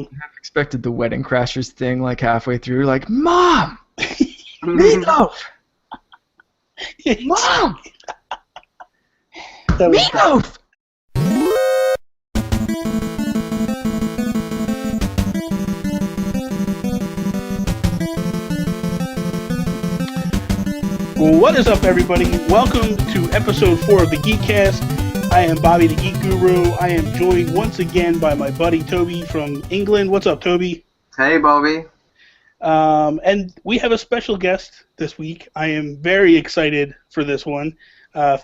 half expected the Wedding Crashers thing like halfway through, like, Mom! Meatloaf! Mom! Meatloaf! What is up, everybody? Welcome to episode 4 of the GeekCast. I am Bobby, the Geek Guru. I am joined once again by my buddy Toby from England. What's up, Toby? Hey, Bobby. And we have a special guest this week. I am very excited for this one.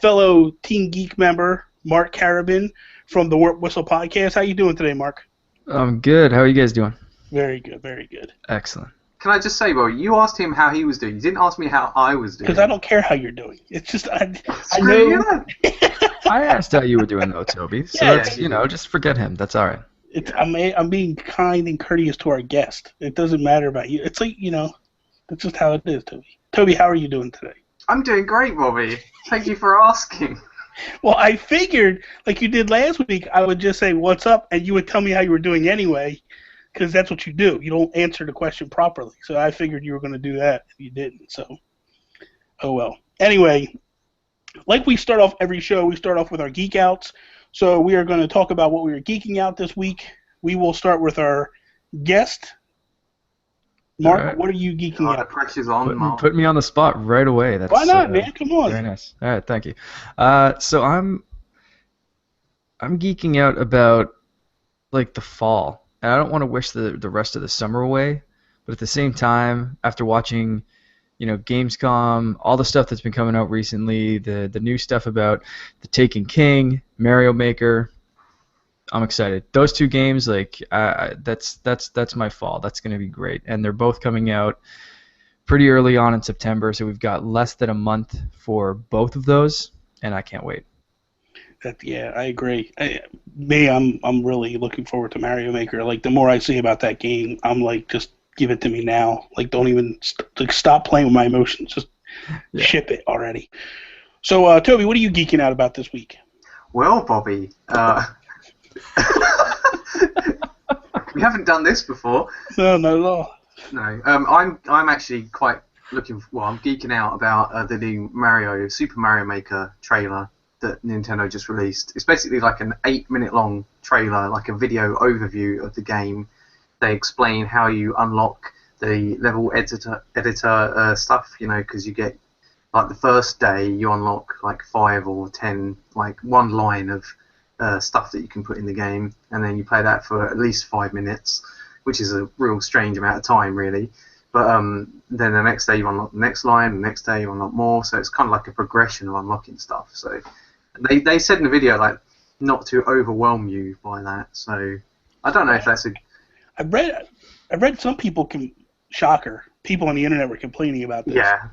Fellow Team Geek member, Mark Carabin from the Warp Whistle podcast. How you doing today, Mark? I'm good. How are you guys doing? Very good, very good. Excellent. Can I just say, Bobby, you asked him how he was doing. You didn't ask me how I was doing. Because I don't care how you're doing. It's just, I Screw know. you. I asked how you were doing, though, Toby. So, Yeah, that's, just forget him. That's all right. I'm being kind and courteous to our guest. It doesn't matter about you. It's like, that's just how it is, Toby. Toby, how are you doing today? I'm doing great, Bobby. Thank you for asking. Well, I figured, like you did last week, I would just say, what's up, and you would tell me how you were doing anyway, because that's what you do. You don't answer the question properly. So I figured you were going to do that, and you didn't. So, oh well. Anyway, like we start off every show, we start off with our Geek Outs. So we are going to talk about what we were geeking out this week. We will start with our guest. Mark, right. What are you geeking Oh, out? the pressure's on, Mark. Put me on the spot right away. That's, Why not, man? Come on. Very nice. All right, thank you. So I'm geeking out about like the fall, and I don't want to wish the rest of the summer away, but at the same time, after watching, Gamescom, all the stuff that's been coming out recently, the new stuff about the Taken King, Mario Maker, I'm excited. Those two games, that's my fall. That's going to be great, and they're both coming out pretty early on in September, so we've got less than a month for both of those, and I can't wait. Yeah, I agree. I'm really looking forward to Mario Maker. Like, the more I see about that game, I'm like, just give it to me now. Like, don't even stop playing with my emotions. Just ship it already. So, Toby, what are you geeking out about this week? Well, Bobby, we haven't done this before. No, not at all. No, I'm actually quite I'm geeking out about the new Super Mario Maker trailer that Nintendo just released. It's basically like an 8-minute long trailer, like a video overview of the game. They explain how you unlock the level editor stuff, because you get, like, the first day you unlock like 5 or 10, like, one line of stuff that you can put in the game, and then you play that for at least 5 minutes, which is a real strange amount of time, really. But then the next day you unlock the next line, the next day you unlock more, so it's kind of like a progression of unlocking stuff. So they said in the video, like, not to overwhelm you by that. So I don't know if that's a... I read some people shocker. People on the internet were complaining about this. Yeah.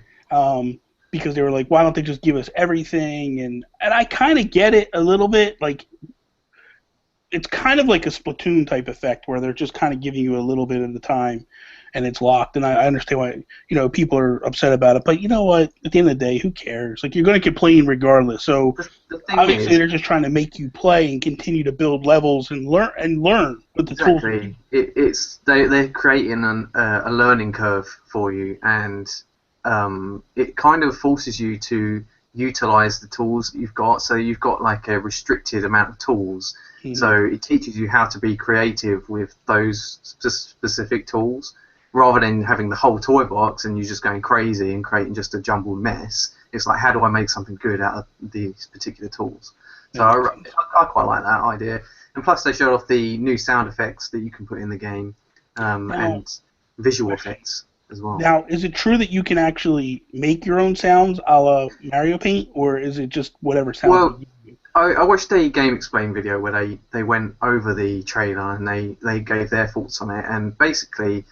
Because they were like, why don't they just give us everything? And I kind of get it a little bit. Like, it's kind of like a Splatoon type effect where they're just kind of giving you a little bit at the time, and it's locked. And I understand why people are upset about it. But you know what? At the end of the day, who cares? Like, you're going to complain regardless. So The thing obviously is, they're just trying to make you play and continue to build levels and learn with the tools. exactly. They're creating a learning curve for you, and it kind of forces you to utilize the tools that you've got. So you've got like a restricted amount of tools. Mm-hmm. So it teaches you how to be creative with those specific tools, rather than having the whole toy box and you just going crazy and creating just a jumbled mess. It's like, how do I make something good out of these particular tools? So I quite like that idea. And plus they showed off the new sound effects that you can put in the game, and visual effects as well. Now, is it true that you can actually make your own sounds a la Mario Paint, or is it just whatever sounds? Well, I watched a Game Explain video where they went over the trailer and they gave their thoughts on it, and basically,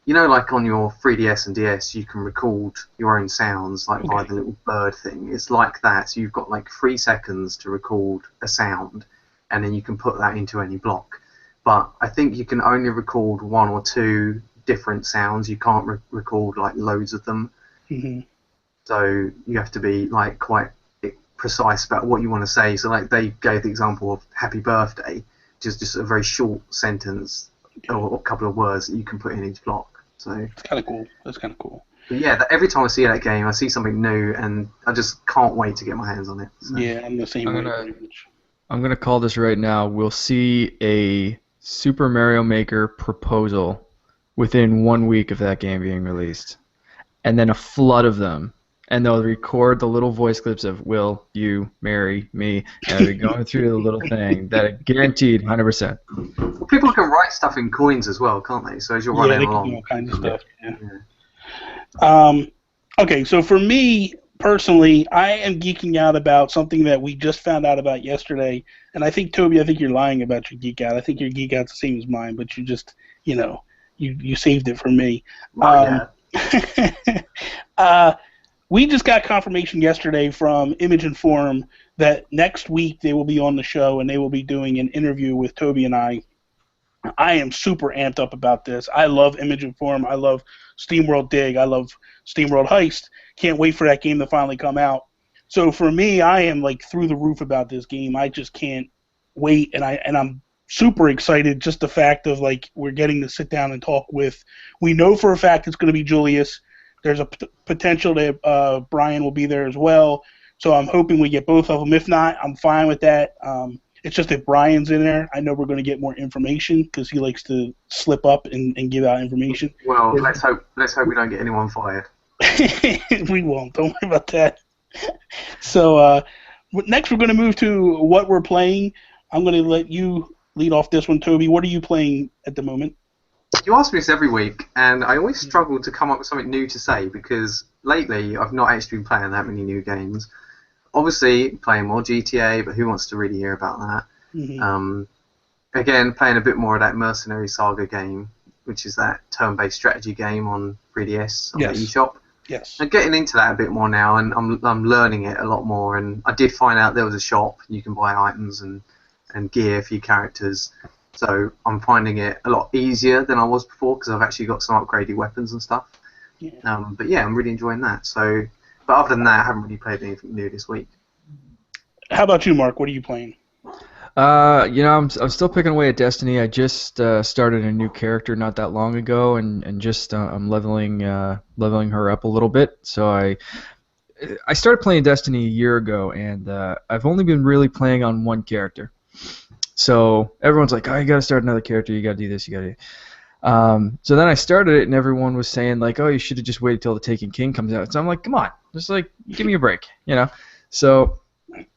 like on your 3DS and DS, you can record your own sounds, like by the little bird thing. It's like that. So you've got like 3 seconds to record a sound, and then you can put that into any block. But I think you can only record 1 or 2 different sounds. You can't record like loads of them. Mm-hmm. So you have to be like quite precise about what you want to say. So like they gave the example of "Happy Birthday," which is just a very short sentence or a couple of words that you can put in each block. So it's kind of cool. That's kind of cool. But yeah, every time I see that game, I see something new, and I just can't wait to get my hands on it. So. Yeah, I'm the same way. I'm gonna call this right now. We'll see a Super Mario Maker proposal within 1 week of that game being released, and then a flood of them. And they'll record the little voice clips of "Will you marry me?" and they're going through the little thing that are guaranteed 100%. Well, people can write stuff in coins as well, can't they? So as you're running along, can do all kinds of stuff. Yeah. Okay, so for me personally, I am geeking out about something that we just found out about yesterday, and I think Toby, I think you're lying about your geek out. I think your geek out's the same as mine, but you just, you saved it for me. We just got confirmation yesterday from Image and Forum that next week they will be on the show and they will be doing an interview with Toby and I. I am super amped up about this. I love Image and Forum. I love SteamWorld Dig. I love SteamWorld Heist. Can't wait for that game to finally come out. So for me, I am like through the roof about this game. I just can't wait, and I'm super excited. Just the fact of like we're getting to sit down and talk with. We know for a fact it's going to be Julius. There's a potential that Brian will be there as well. So I'm hoping we get both of them. If not, I'm fine with that. It's just if Brian's in there, I know we're going to get more information because he likes to slip up and give out information. Well, let's hope we don't get anyone fired. We won't. Don't worry about that. So next we're going to move to what we're playing. I'm going to let you lead off this one, Toby. What are you playing at the moment? You ask me this every week, and I always struggle to come up with something new to say because lately I've not actually been playing that many new games. Obviously, playing more GTA, but who wants to really hear about that? Mm-hmm. Again, playing a bit more of that Mercenary Saga game, which is that turn-based strategy game on 3DS on the eShop. Yes. I'm getting into that a bit more now, and I'm learning it a lot more. And I did find out there was a shop you can buy items and gear for your characters. So I'm finding it a lot easier than I was before because I've actually got some upgraded weapons and stuff. Yeah. But yeah, I'm really enjoying that. So, but other than that, I haven't really played anything new this week. How about you, Mark? What are you playing? I'm still picking away at Destiny. I just started a new character not that long ago, and just I'm leveling her up a little bit. So I started playing Destiny a year ago, and I've only been really playing on one character. So everyone's like, oh, you got to start another character, you got to do this, you got to. So then I started it, and everyone was saying like, oh, you should have just waited till the Taken King comes out. So I'm like, come on, just like give me a break, So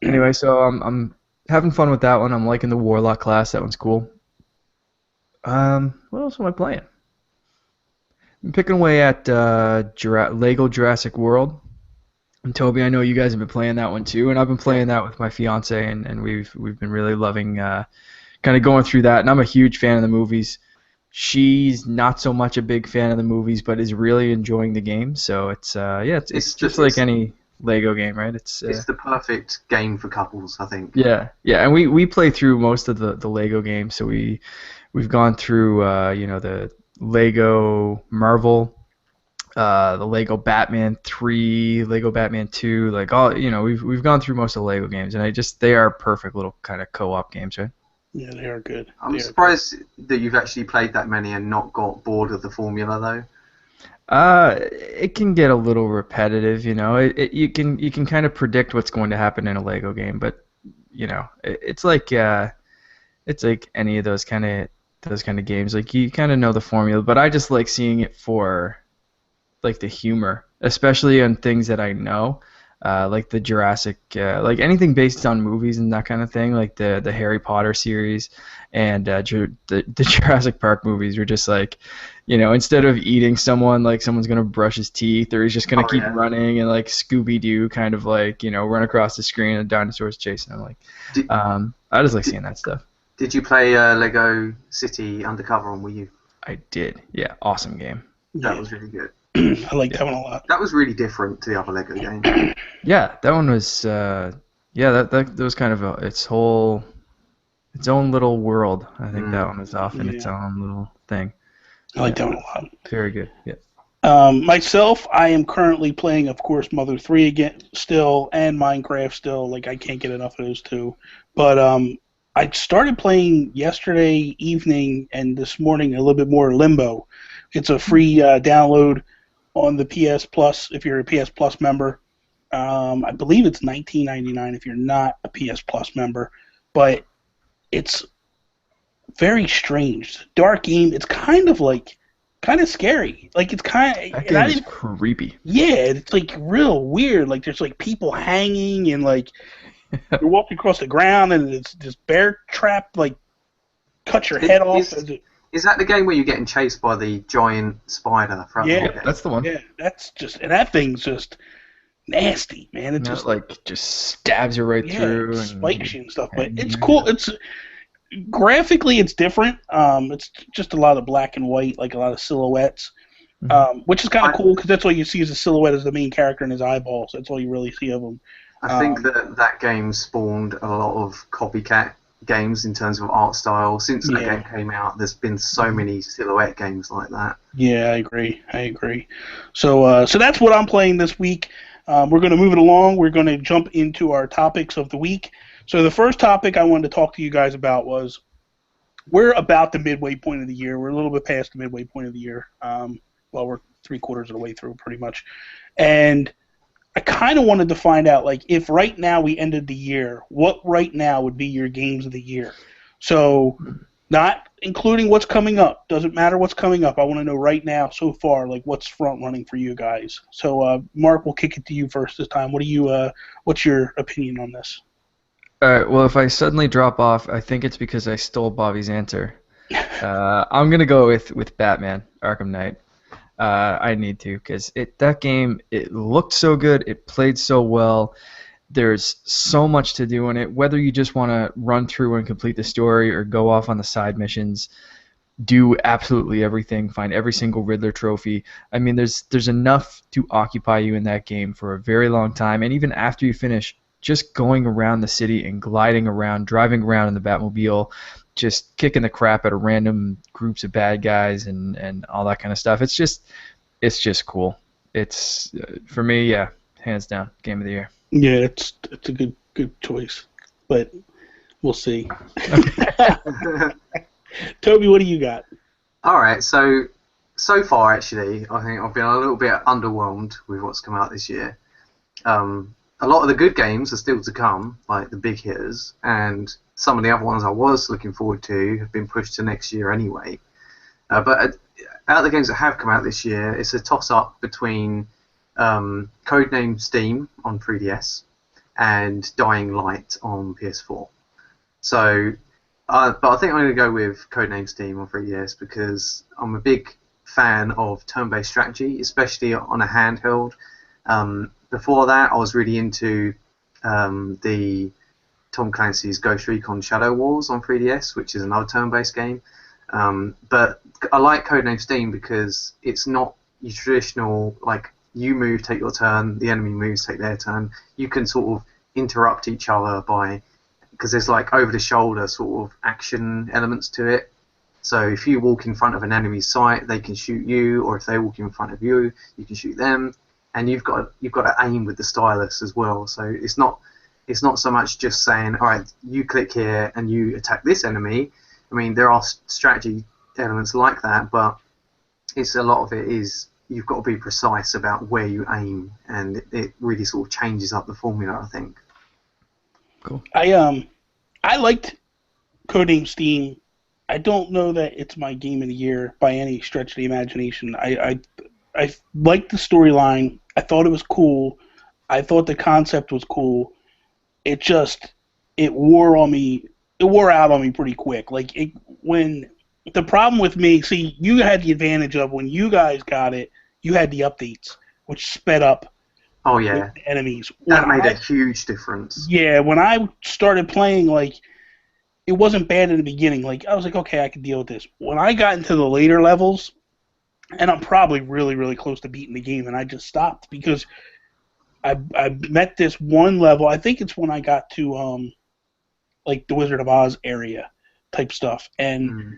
anyway, so I'm having fun with that one. I'm liking the Warlock class. That one's cool. What else am I playing? I'm picking away at Lego Jurassic World. And Toby, I know you guys have been playing that one too, and I've been playing that with my fiance, and we've been really loving kind of going through that. And I'm a huge fan of the movies. She's not so much a big fan of the movies, but is really enjoying the game. So it's just like any Lego game, right? It's the perfect game for couples, I think. Yeah, and we play through most of the Lego games. So we've gone through the Lego Marvel. The Lego Batman 3, Lego Batman 2, like all we've gone through most of the Lego games, and they are perfect little kind of co-op games, right? Yeah, they are good. I'm surprised that you've actually played that many and not got bored of the formula though. It can get a little repetitive, you can kind of predict what's going to happen in a Lego game, but it's like any of those kind of games, like you kind of know the formula, but I just like seeing it for like the humor, especially on things that I know, like the Jurassic, like anything based on movies and that kind of thing, like the Harry Potter series and the Jurassic Park movies are just like, instead of eating someone, like someone's gonna brush his teeth, or he's just gonna keep running and like Scooby-Doo kind of like, run across the screen and dinosaurs chasing him. Like, I just like seeing that stuff. Did you play Lego City Undercover on Wii U? I did. Yeah, awesome game. That was really good. I like that one a lot. That was really different to the other Lego games. Yeah, that one was. That was kind of its own little world. I think that one was off in its own little thing. I like that one a lot. Very good. Yeah. Myself, I am currently playing, of course, Mother 3 again still, and Minecraft still. Like I can't get enough of those two. But I started playing yesterday evening and this morning a little bit more Limbo. It's a free download on the PS Plus if you're a PS Plus member. I believe it's $19.99 if you're not a PS Plus member, but it's very strange. Dark game. It's kind of scary. Like it's kind of, That and I game is didn't. creepy. Yeah, it's like real weird. Like there's like people hanging and like you're walking across the ground and it's this bear trap like cuts your head off. Is that the game where you're getting chased by the giant spider? Yeah, Yep, that's the one. yeah, that's just and that thing's just nasty, man. It just like just stabs you right through it and spikes you and stuff. But it's cool. It's graphically it's different. It's just a lot of black and white, like a lot of silhouettes, which is kind of cool because that's all you see is a silhouette as the main character and his eyeballs. That's all you really see of him. I think that game spawned a lot of copycat games in terms of art style. Since that game came out, there's been so many silhouette games like that. Yeah, I agree. So that's what I'm playing this week. We're going to move it along. We're going to jump into our topics of the week. So the first topic I wanted to talk to you guys about was we're about the midway point of the year. We're a little bit past the midway point of the year. Well, we're 3/4 of the way through pretty much. And I kind of wanted to find out, like, if right now we ended the year, what right now would be your games of the year? So not including what's coming up. Doesn't matter what's coming up. I want to know right now, so far, like, what's front running for you guys. So, Mark, we'll kick it to you first this time. What's your opinion on this? All right. Well, if I suddenly drop off, I think it's because I stole Bobby's answer. I'm gonna go with Batman Arkham Knight. I need to because that game it looked so good, it played so well. There's so much to do in it. Whether you just want to run through and complete the story or go off on the side missions, do absolutely everything, find every single Riddler trophy. I mean, there's enough to occupy you in that game for a very long time, and even after you finish, just going around the city and gliding around, driving around in the Batmobile, just kicking the crap out of random groups of bad guys and all that kind of stuff. It's just cool. It's for me, yeah, hands down, game of the year. Yeah, it's a good choice, but we'll see. Toby, what do you got? All right, so far actually, I think I've been a little bit underwhelmed with what's come out this year. A lot of the good games are still to come, like the big hitters, and some of the other ones I was looking forward to have been pushed to next year anyway. But out of the games that have come out this year, it's a toss-up between Codename Steam on 3DS and Dying Light on PS4. So, but I think I'm going to go with Codename Steam on 3DS because I'm a big fan of turn-based strategy, especially on a handheld. Before that, I was really into the Tom Clancy's Ghost Recon Shadow Wars on 3DS, which is another turn-based game. But I like Codename Steam because it's not your traditional, like, you move, take your turn, the enemy moves, take their turn. You can sort of interrupt each other because there's like over-the-shoulder sort of action elements to it. So if you walk in front of an enemy's sight, they can shoot you, or if they walk in front of you, you can shoot them. And you've got to aim with the stylus as well. So it's not so much just saying, all right, you click here and you attack this enemy. I mean, there are strategy elements like that, but a lot of it is you've got to be precise about where you aim, and it really sort of changes up the formula, I think. Cool. I liked Codename Steam. I don't know that it's my game of the year by any stretch of the imagination. I liked the storyline. I thought it was cool. I thought the concept was cool. It wore on me. It wore out on me pretty quick. When the problem with me, see, you had the advantage of when you guys got it, you had the updates, which sped up. Oh yeah, the enemies. That made a huge difference. Yeah, when I started playing, like, it wasn't bad in the beginning. Like, I was like, okay, I can deal with this. When I got into the later levels, and I'm probably really, really close to beating the game, and I just stopped because I met this one level. I think it's when I got to like the Wizard of Oz area type stuff, and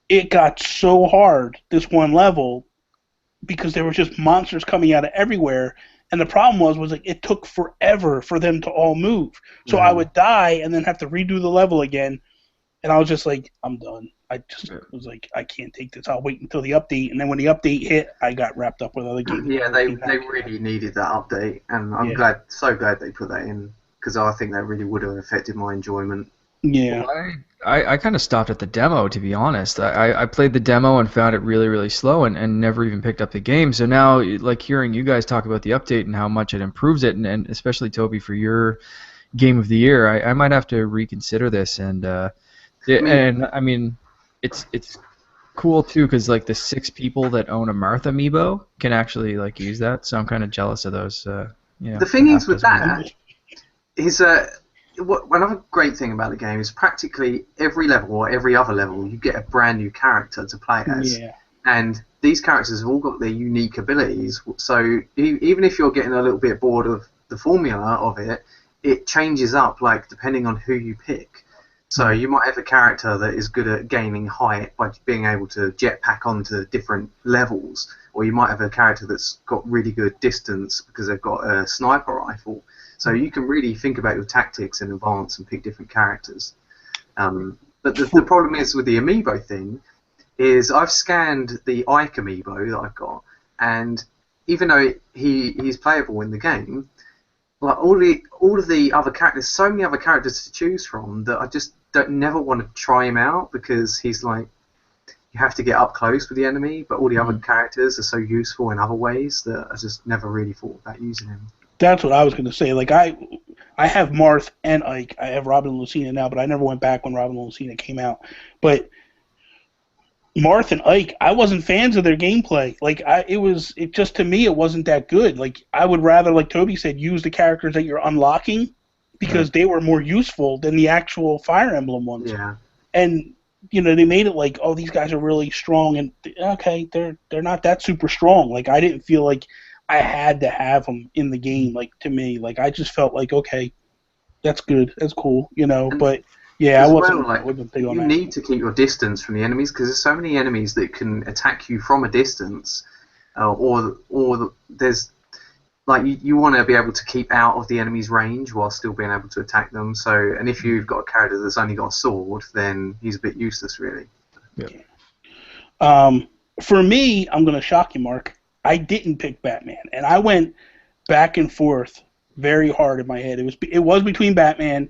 it got so hard this one level because there were just monsters coming out of everywhere, And the problem was like it took forever for them to all move. So I would die and then have to redo the level again. And I was just like, I'm done. I just was like, I can't take this. I'll wait until the update. And then when the update hit, I got wrapped up with other games. Yeah, they really needed that update, and I'm so glad they put that in, because I think that really would have affected my enjoyment. Yeah. Well, I kind of stopped at the demo, to be honest. I played the demo and found it really, really slow and never even picked up the game. So now, like, hearing you guys talk about the update and how much it improves it, and especially, Toby, for your Game of the Year, I might have to reconsider this. And I mean, it's cool, too, because, like, the 6 people that own a Marth amiibo can actually, like, use that. So I'm kind of jealous of those. The thing is with that is another great thing about the game is practically every level or every other level you get a brand new character to play as, and these characters have all got their unique abilities. So even if you're getting a little bit bored of the formula of it, it changes up like depending on who you pick. So you might have a character that is good at gaining height by being able to jetpack onto different levels, or you might have a character that's got really good distance because they've got a sniper rifle. So you can really think about your tactics in advance and pick different characters. But the problem is with the amiibo thing is I've scanned the Ike amiibo that I've got, and even though he's playable in the game, like all of the other characters, so many other characters to choose from that I just never want to try him out, because he's like, you have to get up close with the enemy, but all the other characters are so useful in other ways that I just never really thought about using him. That's what I was going to say. Like I have Marth and Ike. I have Robin and Lucina now, but I never went back when Robin and Lucina came out. But Marth and Ike, I wasn't fans of their gameplay. Like it just to me it wasn't that good. Like I would rather, like Toby said, use the characters that you're unlocking because they were more useful than the actual Fire Emblem ones. Yeah. And they made it like, oh, these guys are really strong, and okay, they're not that super strong. Like I didn't feel like I had to have them in the game. Like to me, like I just felt like, okay, that's good, that's cool, But yeah, I wasn't big on that. You need to keep your distance from the enemies, because there's so many enemies that can attack you from a distance, or there's like you want to be able to keep out of the enemy's range while still being able to attack them. So, and if you've got a character that's only got a sword, then he's a bit useless, really. Yeah. For me, I'm gonna shock you, Mark. I didn't pick Batman, and I went back and forth very hard in my head. It was between Batman,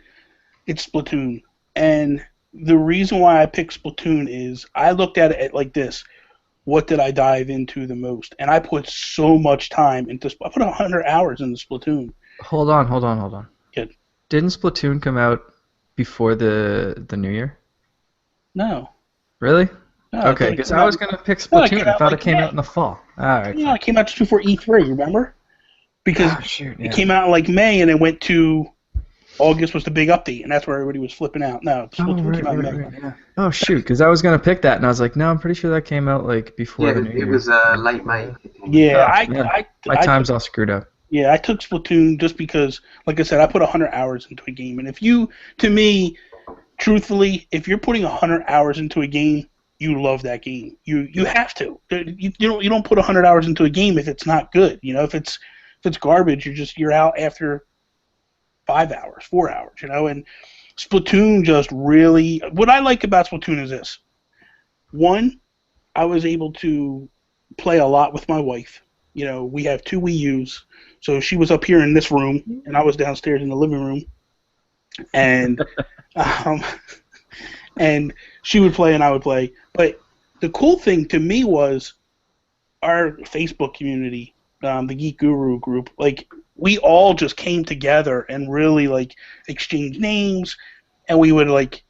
it's Splatoon, and the reason why I picked Splatoon is I looked at it like this: what did I dive into the most? And I put so much time into. I put 100 hours into Splatoon. Hold on. Yeah. Didn't Splatoon come out before the New Year? No. Really? No, okay, because I was gonna pick Splatoon. I thought it came out in the fall. All right. Yeah, it came out just before E3. Remember? Because it came out in like May, and it went to August was the big update, and that's where everybody was flipping out. No, Splatoon came out in May. Yeah. Oh shoot! Because I was gonna pick that, and I was like, no, I'm pretty sure that came out like before the New Year. It was late May. Yeah, my time's all screwed up. Yeah, I took Splatoon just because, like I said, I put 100 hours into a game, and to me, truthfully, if you're putting 100 hours into a game, you love that game. You have to. You don't put 100 hours into a game if it's not good. If it's garbage, you're out after 5 hours, 4 hours. And Splatoon just really. What I like about Splatoon is this. One, I was able to play a lot with my wife. We have 2 Wii U's, so she was up here in this room, and I was downstairs in the living room, and and she would play and I would play. But the cool thing to me was our Facebook community, the Geek Guru group. Like we all just came together and really like exchanged names, and we would like.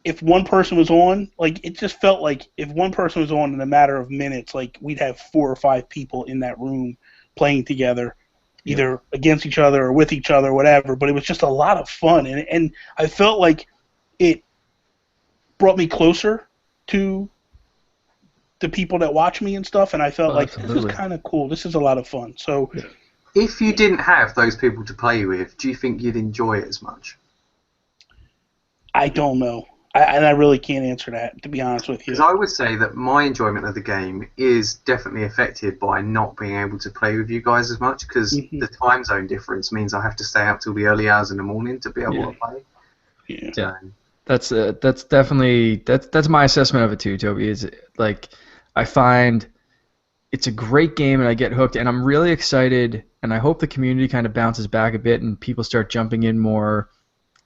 If one person was on, like it just felt like if one person was on in a matter of minutes, like we'd have 4 or 5 people in that room playing together, either against each other or with each other or whatever. But it was just a lot of fun, and I felt like it brought me closer to the people that watch me and stuff, and I felt like this is kind of cool. This is a lot of fun. So, if you didn't have those people to play with, do you think you'd enjoy it as much? I don't know. And I really can't answer that, to be honest with you. Because I would say that my enjoyment of the game is definitely affected by not being able to play with you guys as much, because the time zone difference means I have to stay up till the early hours in the morning to be able to play. Yeah. So, That's definitely that's my assessment of it too, Toby. Is like I find it's a great game and I get hooked and I'm really excited and I hope the community kind of bounces back a bit and people start jumping in more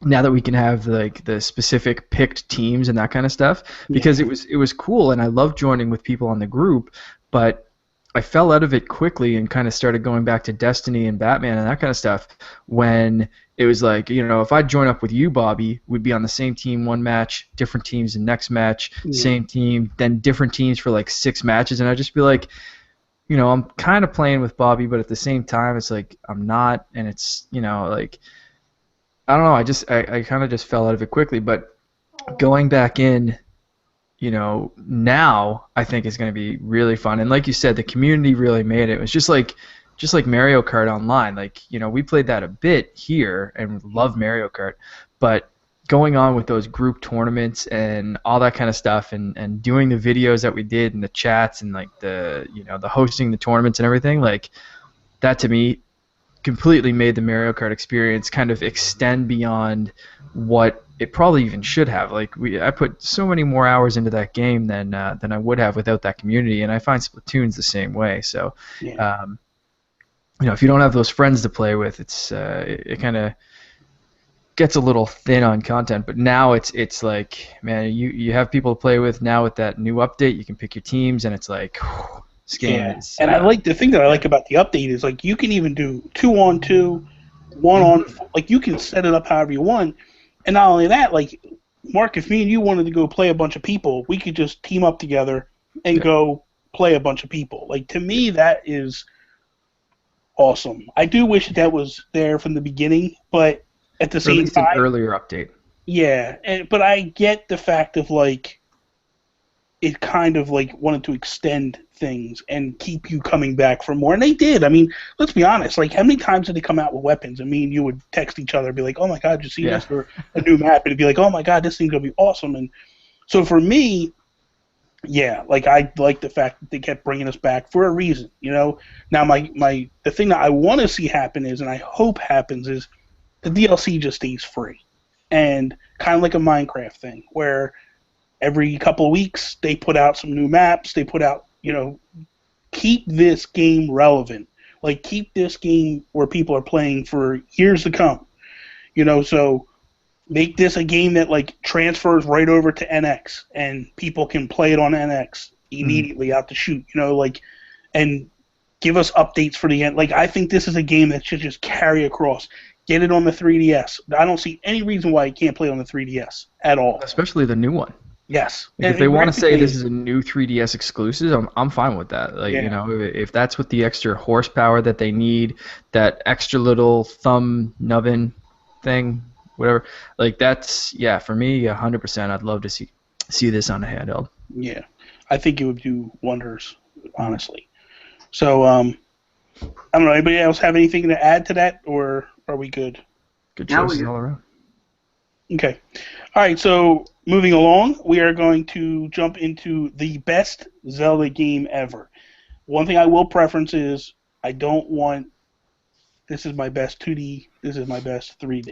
now that we can have like the specific picked teams and that kind of stuff, because it was cool and I love joining with people on the group, but I fell out of it quickly and kind of started going back to Destiny and Batman and that kind of stuff when it was like, you know, if I join up with you, Bobby, we'd be on the same team one match, different teams the next match, same team, then different teams for like 6 matches, and I'd just be like, you know, I'm kind of playing with Bobby, but at the same time, it's like I'm not, and it's, you know, like, I don't know, I kind of just fell out of it quickly, but going back in, you know, now I think it's going to be really fun, and like you said, the community really made it. It was just like Mario Kart Online. Like, you know, we played that a bit here and love Mario Kart, but going on with those group tournaments and all that kind of stuff and doing the videos that we did and the chats and like the, you know, the hosting the tournaments and everything, like that to me completely made the Mario Kart experience kind of extend beyond what it probably even should have. Like I put so many more hours into that game than I would have without that community, and I find Splatoon's the same way. So you know, if you don't have those friends to play with, it's it kind of gets a little thin on content. But now it's like, man, you have people to play with now with that new update. You can pick your teams, and it's like, whew, this game is. And I like the thing that I like about the update is like you can even do 2-on-2, 1-on, like you can set it up however you want. And not only that, like Mark, if me and you wanted to go play a bunch of people, we could just team up together and go play a bunch of people. Like, to me, that is awesome. I do wish that was there from the beginning, but at the same time, an earlier update. Yeah, but I get the fact of like it kind of like wanted to extend things and keep you coming back for more, and they did. I mean, let's be honest. Like, how many times did they come out with weapons? And me and you would text each other, and be like, "Oh my God, did you see this?" Or a new map, and it'd be like, "Oh my God, this thing's gonna be awesome." And so for me, yeah, like I like the fact that they kept bringing us back for a reason. You know, now the thing that I want to see happen is, and I hope happens, is the DLC just stays free, and kind of like a Minecraft thing, where every couple of weeks they put out some new maps. They put out, you know, keep this game relevant. Like, keep this game where people are playing for years to come. You know, so make this a game that like transfers right over to NX, and people can play it on NX immediately out the chute. You know, like, and give us updates for the end. Like, I think this is a game that should just carry across. Get it on the 3DS. I don't see any reason why you can't play on the 3DS at all. Especially the new one. Yes. Like, if they want to say this is a new 3DS exclusive, I'm fine with that. Like, you know, if that's what the extra horsepower that they need, that extra little thumb nubbin thing, whatever, like that's, yeah, for me, 100%. I'd love to see this on a handheld. Yeah, I think it would do wonders, honestly. So, I don't know. Anybody else have anything to add to that, or are we good? Good choices all around. Okay. All right, so moving along, we are going to jump into the best Zelda game ever. One thing I will preference is I don't want this is my best 2D, this is my best 3D.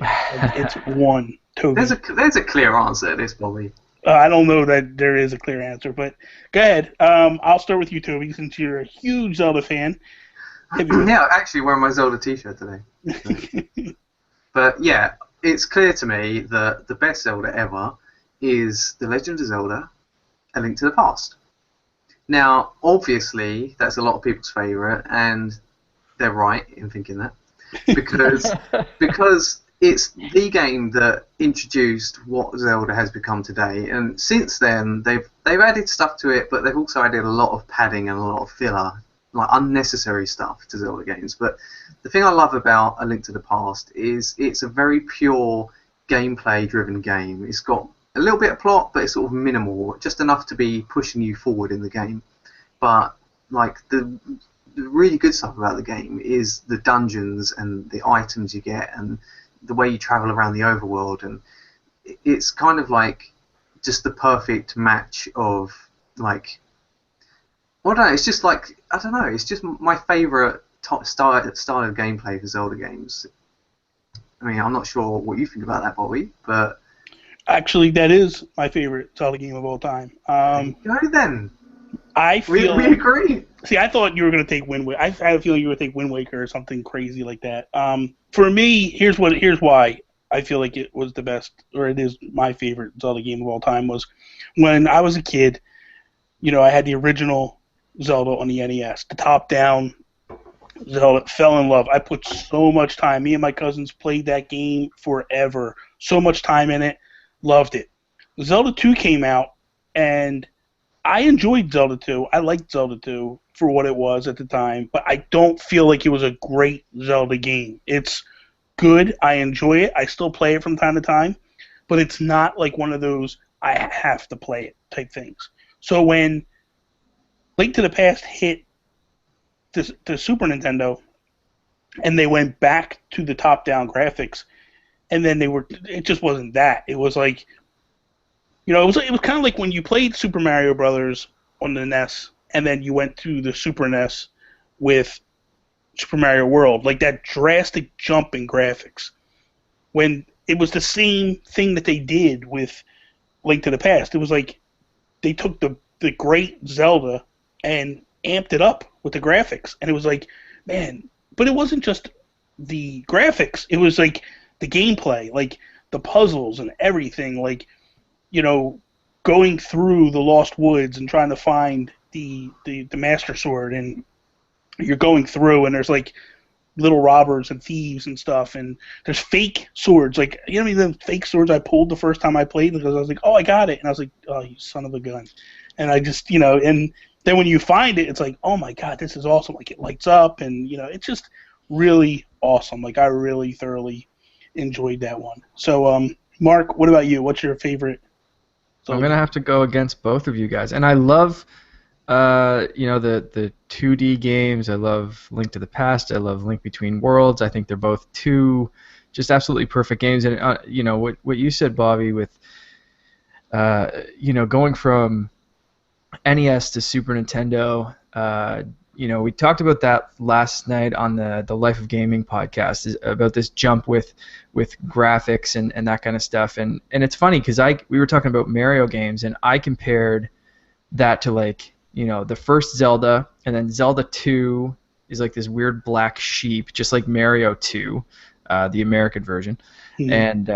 It's one, Toby. There's a clear answer to this, Bobby. I don't know that there is a clear answer, but go ahead. I'll start with you, Toby, since you're a huge Zelda fan. Yeah, actually wearing my Zelda t-shirt today. But yeah, it's clear to me that the best Zelda ever is The Legend of Zelda, A Link to the Past. Now, obviously, that's a lot of people's favourite, and they're right in thinking that, because it's the game that introduced what Zelda has become today, and since then they've added stuff to it, but they've also added a lot of padding and a lot of filler, like unnecessary stuff to Zelda games. But the thing I love about A Link to the Past is it's a very pure gameplay-driven game. It's got a little bit of plot, but it's sort of minimal, just enough to be pushing you forward in the game. But like the really good stuff about the game is the dungeons and the items you get and the way you travel around the overworld, and it's kind of like just the perfect match of like. Well, no, it's just like I don't know. It's just my favourite style of gameplay for Zelda games. I mean, I'm not sure what you think about that, Bobby, but Actually, that is my favorite Zelda game of all time. go then. I feel We agree. See, I thought you were going to take Wind Waker. I had a feeling you were going to take Wind Waker or something crazy like that. For me, here's why I feel like it was the best, or it is my favorite Zelda game of all time. Was when I was a kid. I had the original Zelda on the NES, the top-down Zelda. Fell in love. I put so much time. Me and my cousins played that game forever. So much time in it. Loved it. Zelda 2 came out, and I enjoyed Zelda 2. I liked Zelda 2 for what it was at the time, but I don't feel like it was a great Zelda game. It's good. I enjoy it. I still play it from time to time, but it's not like one of those I have to play it type things. So when Link to the Past hit the Super Nintendo and they went back to the top-down graphics, and then it just wasn't that. It was like, it was kind of like when you played Super Mario Brothers on the NES, and then you went to the Super NES with Super Mario World, like that drastic jump in graphics. When it was the same thing that they did with Link to the Past. It was like they took the great Zelda and amped it up with the graphics, and it was like, man. But it wasn't just the graphics. It was like the gameplay, like the puzzles and everything, like, going through the Lost Woods and trying to find the Master Sword, and you're going through, and there's like little robbers and thieves and stuff, and there's fake swords, like, the fake swords I pulled the first time I played, because I was like, oh, I got it, and I was like, oh, you son of a gun, and I just, and then when you find it, it's like, oh my god, this is awesome, like it lights up, and it's just really awesome. Like I really thoroughly enjoyed that one. So, Mark, what about you? What's your favorite? I'm gonna have to go against both of you guys, and I love, the 2D games. I love Link to the Past. I love Link Between Worlds. I think they're both two just absolutely perfect games. And what you said, Bobby, with going from NES to Super Nintendo. We talked about that last night on the Life of Gaming podcast, about this jump with graphics and that kind of stuff. And it's funny because we were talking about Mario games, and I compared that to the first Zelda, and then Zelda 2 is like this weird black sheep, just like Mario 2, the American version. Mm-hmm. And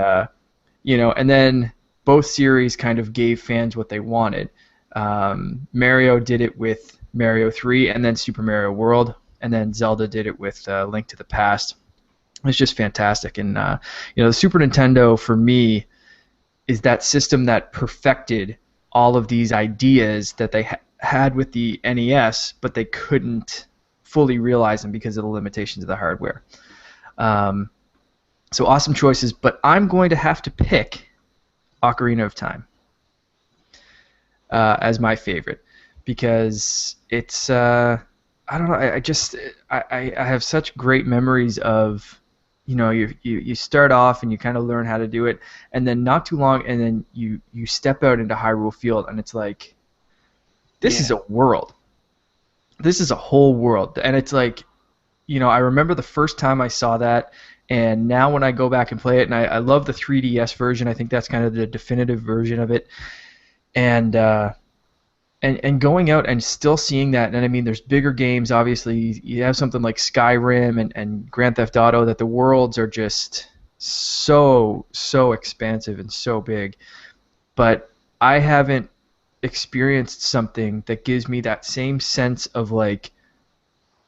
and then both series kind of gave fans what they wanted. Mario did it with Mario 3 and then Super Mario World, and then Zelda did it with Link to the Past. It's just fantastic. And the Super Nintendo for me is that system that perfected all of these ideas that they had with the NES, but they couldn't fully realize them because of the limitations of the hardware. So awesome choices, but I'm going to have to pick Ocarina of Time as my favorite, because it's I don't know, I have such great memories of you start off and you kind of learn how to do it, and then not too long, and then you step out into Hyrule Field, and it's like, this is a world. This is a whole world, and it's like, I remember the first time I saw that, and now when I go back and play it, and I love the 3DS version. I think that's kind of the definitive version of it. And going out and still seeing that, and I mean, there's bigger games, obviously. You have something like Skyrim and Grand Theft Auto, that the worlds are just so expansive and so big. But I haven't experienced something that gives me that same sense of like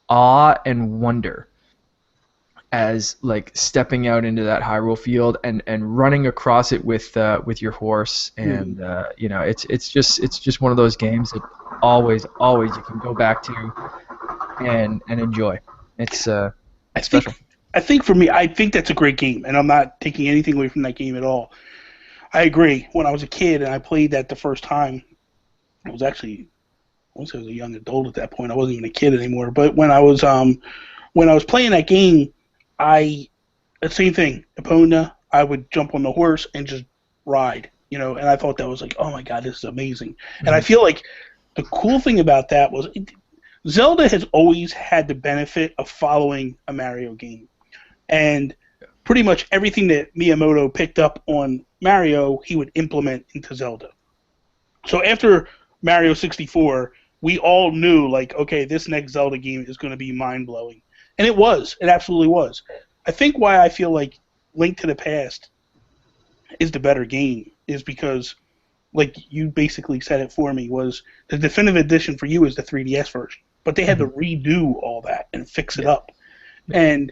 awe and wonder as like stepping out into that Hyrule Field and running across it with your horse, and it's just one of those games that always you can go back to and enjoy. It's special. I think for me, I think that's a great game, and I'm not taking anything away from that game at all. I agree. When I was a kid and I played that the first time, I was actually, I was a young adult at that point. I wasn't even a kid anymore. But when I was playing that game, the same thing. Epona, I would jump on the horse and just ride. And I thought that was like, oh my god, this is amazing. And I feel like the cool thing about that was Zelda has always had the benefit of following a Mario game. And pretty much everything that Miyamoto picked up on Mario, he would implement into Zelda. So after Mario 64, we all knew, like, okay, this next Zelda game is going to be mind-blowing. And it was. It absolutely was. I think why I feel like Link to the Past is the better game is because, like you basically said it for me, was the definitive edition for you is the 3DS version. But they had to redo all that and fix it up. And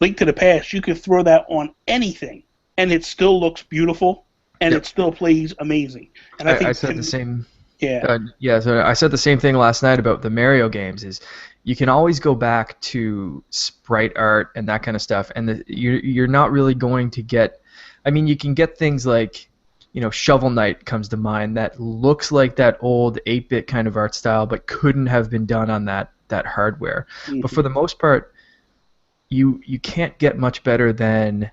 Link to the Past, you could throw that on anything, and it still looks beautiful, and it still plays amazing. And I think I said the same. Yeah. So I said the same thing last night about the Mario games. Is you can always go back to sprite art and that kind of stuff, and you're not really going to get. I mean, you can get things like, Shovel Knight comes to mind that looks like that old 8-bit kind of art style, but couldn't have been done on that hardware. Mm-hmm. But for the most part, you can't get much better than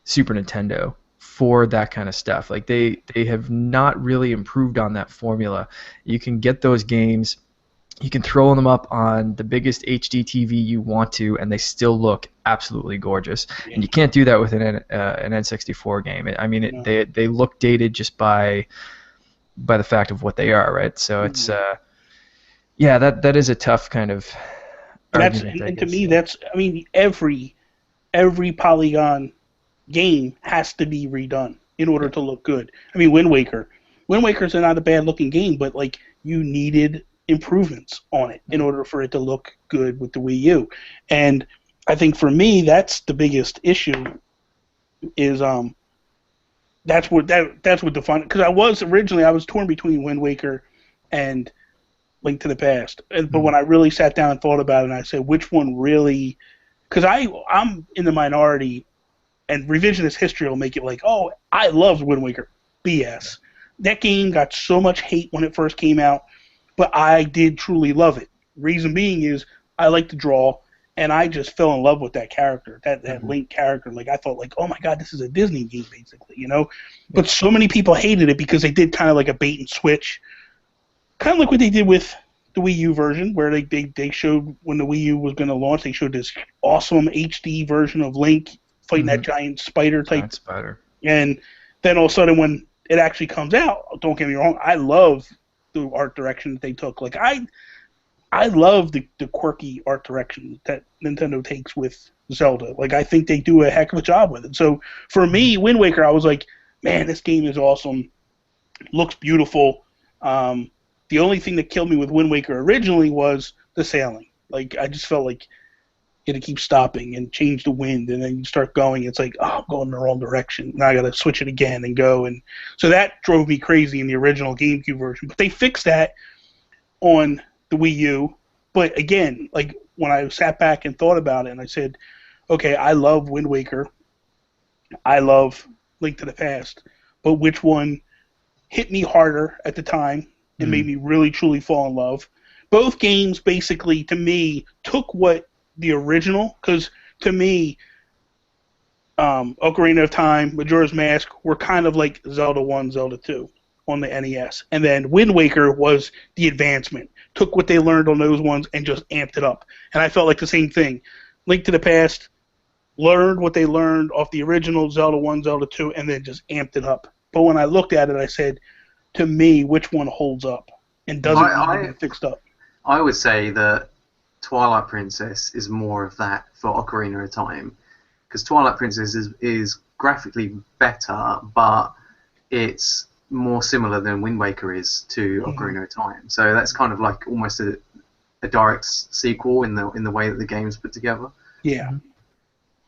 Super Nintendo for that kind of stuff. Like they have not really improved on that formula. You can get those games, you can throw them up on the biggest HD TV you want to, and they still look absolutely gorgeous. Yeah. And you can't do that with an N64 game. I mean, they look dated just by the fact of what they are, right? So it's that is a tough kind of argument. And to me, that's every polygon game has to be redone in order to look good. I mean, Wind Waker's not a bad looking game, but like you needed improvements on it in order for it to look good with the Wii U. And I think for me, that's the biggest issue. Is that's what defined, because I was torn between Wind Waker and Link to the Past. But when I really sat down and thought about it, and I said, which one really? Because I'm in the minority. And revisionist history will make it like, oh, I loved Wind Waker. BS. That game got so much hate when it first came out, but I did truly love it. Reason being is I like to draw, and I just fell in love with that character, that Link character. Like I thought, like, oh my god, this is a Disney game, basically, But so many people hated it because they did kind of like a bait and switch, kind of like what they did with the Wii U version, where they showed when the Wii U was going to launch, they showed this awesome HD version of Link fighting that giant spider type. Giant spider. And then all of a sudden when it actually comes out, don't get me wrong, I love the art direction that they took. Like I love the quirky art direction that Nintendo takes with Zelda. Like I think they do a heck of a job with it. So for me, Wind Waker, I was like, man, this game is awesome. Looks beautiful. The only thing that killed me with Wind Waker originally was the sailing. Like I just felt like you had to keep stopping and change the wind, and then you start going. It's like, oh, I'm going in the wrong direction. Now I got to switch it again and go. And so that drove me crazy in the original GameCube version. But they fixed that on the Wii U. But again, like when I sat back and thought about it, and I said, okay, I love Wind Waker. I love Link to the Past. But which one hit me harder at the time and made me really, truly fall in love? Both games basically, to me, took what the original, because to me, Ocarina of Time, Majora's Mask were kind of like Zelda 1, Zelda 2 on the NES. And then Wind Waker was the advancement. Took what they learned on those ones and just amped it up. And I felt like the same thing. Link to the Past learned what they learned off the original Zelda 1, Zelda 2, and then just amped it up. But when I looked at it, I said, to me, which one holds up and doesn't need to be fixed up? I would say that Twilight Princess is more of that for Ocarina of Time, because Twilight Princess is graphically better, but it's more similar than Wind Waker is to Ocarina of Time. So that's kind of like almost a direct sequel in the way that the game's put together. Yeah.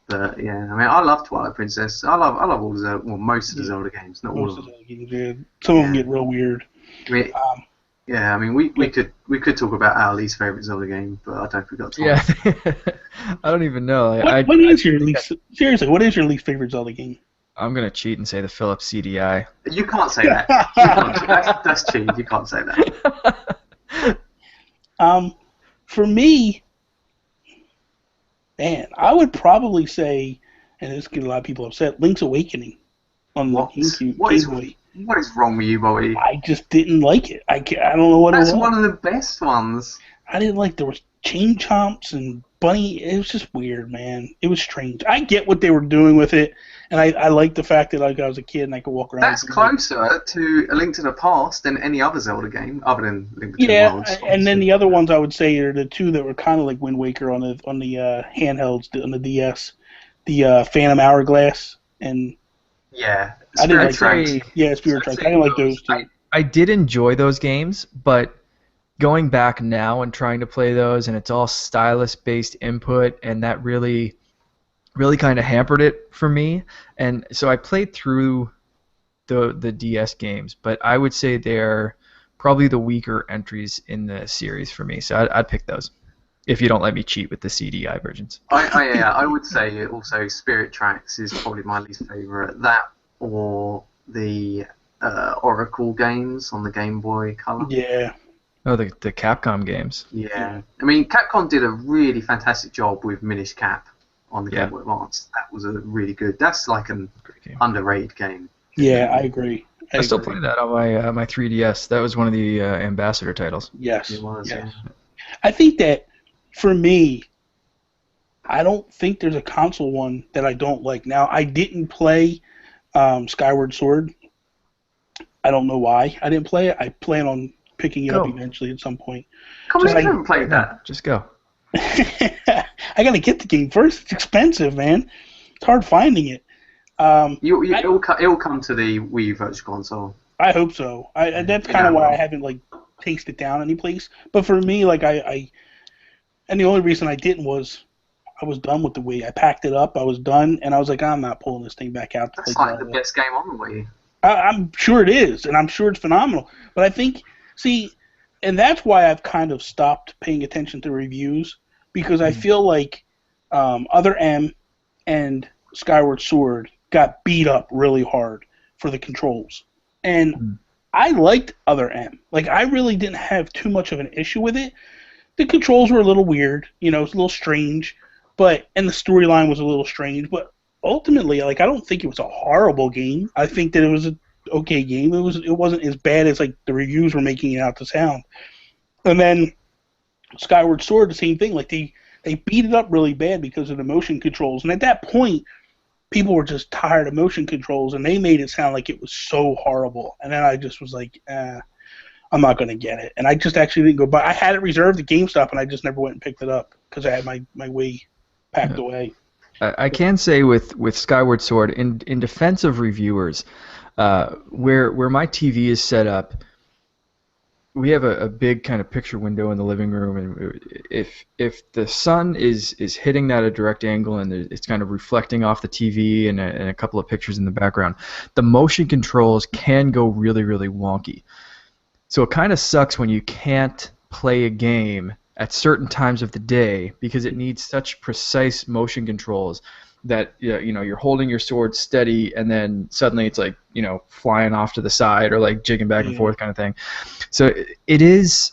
But yeah, I mean, I love Twilight Princess. I love all the Zelda, well, most of the Zelda games, not all of them. Some of them get real weird. I mean, we could talk about our least favorite Zelda game, but I don't think we've got time. Yeah, I don't even know. What is your least favorite Zelda game? I'm gonna cheat and say the Philips CDI. You can't say that. That's cheating. You can't say that. For me, man, I would probably say, and this gets a lot of people upset, Link's Awakening on the GameCube. What is wrong with you, Bobby? I just didn't like it. I don't know what it was. That's one of the best ones. I didn't like there was chain chomps and bunny. It was just weird, man. It was strange. I get what they were doing with it, and I like the fact that like I was a kid and I could walk around. That's closer to A Link to the Past than any other Zelda game, other than Link Between Worlds. Yeah, and then the other ones I would say are the two that were kind of like Wind Waker on the handhelds on the DS, the Phantom Hourglass and yeah, I didn't like Tracks. Yeah, Spirit Tracks. I didn't like those two. I did enjoy those games, but going back now and trying to play those, and it's all stylus-based input, and that really kind of hampered it for me. And so I played through the DS games, but I would say they're probably the weaker entries in the series for me. So I'd pick those if you don't let me cheat with the CDI versions. I would say also Spirit Tracks is probably my least favourite. That or the Oracle games on the Game Boy Color. Yeah. Oh, the Capcom games. Yeah. I mean, Capcom did a really fantastic job with Minish Cap on the Game Boy Advance. That was a really good. That's like an underrated game. Yeah, I agree. I still play that on my 3DS. That was one of the ambassador titles. Yes. It was, yes. yeah. I think that for me, I don't think there's a console one that I don't like. Now, I didn't play Skyward Sword. I don't know why I didn't play it. I plan on picking it up eventually at some point. Come on, you haven't played that. Just go. I gotta get the game first. It's expensive, man. It's hard finding it. It'll come to the Wii Virtual Console. I hope so. That's kind of why I haven't like tasted down any place. But for me, like and the only reason I didn't was I was done with the Wii. I packed it up. I was done, and I was like, I'm not pulling this thing back out. That's like the best game on the Wii. I'm sure it is, and I'm sure it's phenomenal. But I think, and that's why I've kind of stopped paying attention to reviews, because I feel like Other M and Skyward Sword got beat up really hard for the controls. And I liked Other M. Like, I really didn't have too much of an issue with it. The controls were a little weird, it was a little strange, and the storyline was a little strange, but ultimately, like, I don't think it was a horrible game. I think that it was an okay game. It wasn't as bad as like the reviews were making it out to sound. And then Skyward Sword, the same thing. Like they beat it up really bad because of the motion controls. And at that point, people were just tired of motion controls, and they made it sound like it was so horrible. And then I just was like, I'm not going to get it. And I just actually didn't go buy. I had it reserved at GameStop, and I just never went and picked it up because I had my Wii packed away. I can say with Skyward Sword, in defense of reviewers, where my TV is set up, we have a big kind of picture window in the living room, and if the sun is hitting that at a direct angle and it's kind of reflecting off the TV and a couple of pictures in the background, the motion controls can go really, really wonky. So it kind of sucks when you can't play a game at certain times of the day because it needs such precise motion controls that you're holding your sword steady and then suddenly it's like flying off to the side or like jigging back and forth kind of thing. So it is,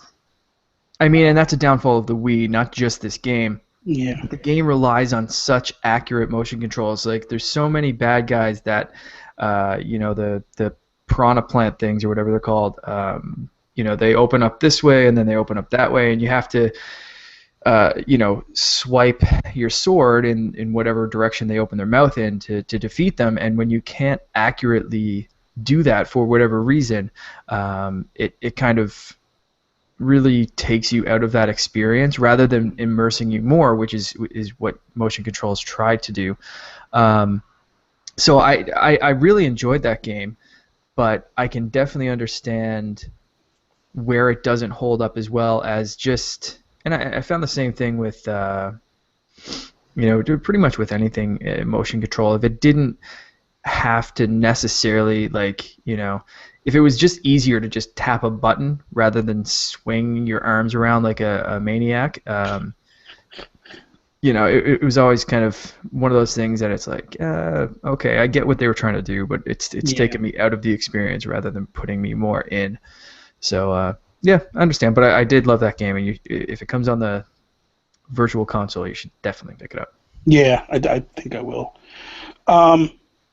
and that's a downfall of the Wii, not just this game. Yeah. The game relies on such accurate motion controls. Like there's so many bad guys that the piranha plant things or whatever they're called. They open up this way and then they open up that way, and you have to swipe your sword in whatever direction they open their mouth in to defeat them. And when you can't accurately do that for whatever reason, it kind of really takes you out of that experience rather than immersing you more, which is what motion controls try to do. So I really enjoyed that game, but I can definitely understand where it doesn't hold up as well as just, and I found the same thing with, pretty much with anything motion control. If it didn't have to necessarily, if it was just easier to just tap a button rather than swing your arms around like a maniac, it was always kind of one of those things that it's like, okay, I get what they were trying to do, but it's taken me out of the experience rather than putting me more in. So, yeah, I understand, but I did love that game, and if it comes on the Virtual Console, you should definitely pick it up. Yeah, I think I will.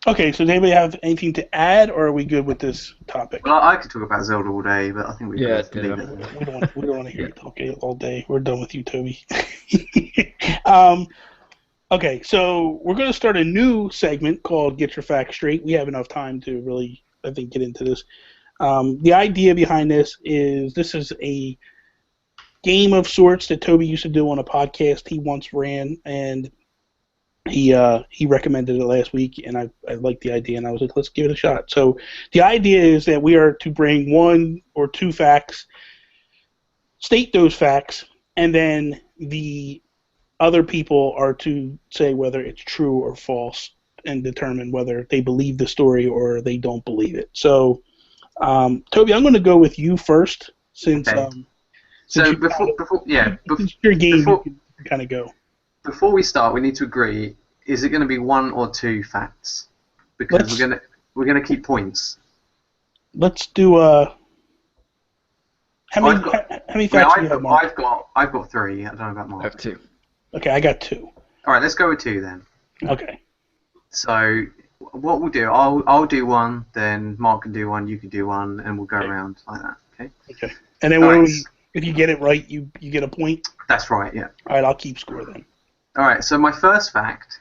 Okay, so does anybody have anything to add, or are we good with this topic? Well, I could talk about Zelda all day, but I think we Yeah, could leave ditto. it. We don't want to hear you talk all day. We're done with you, Toby. Okay, so we're going to start a new segment called Get Your Facts Straight. We have enough time to really, I think, get into this. The idea behind this is a game of sorts that Toby used to do on a podcast he once ran, and he recommended it last week, and I liked the idea, and I was like, let's give it a shot. So the idea is that we are to bring one or two facts, state those facts, and then the other people are to say whether it's true or false and determine whether they believe the story or they don't believe it. So, Toby, I'm going to go with you first, since Okay. since So you before since your game, before, you can kind of go. before we start, we need to agree: is it going to be one or two facts? Because we're gonna keep points. Let's do how many facts do you have, Mark? I've got three. I don't know about Mark. I have two. Okay, I got two. All right, let's go with two then. Okay. So what we'll do, I'll do one, then Mark can do one, you can do one, and we'll go around like that. Okay. Okay. And then if you get it right, you get a point. That's right. Yeah. All right, I'll keep score then. All right. So my first fact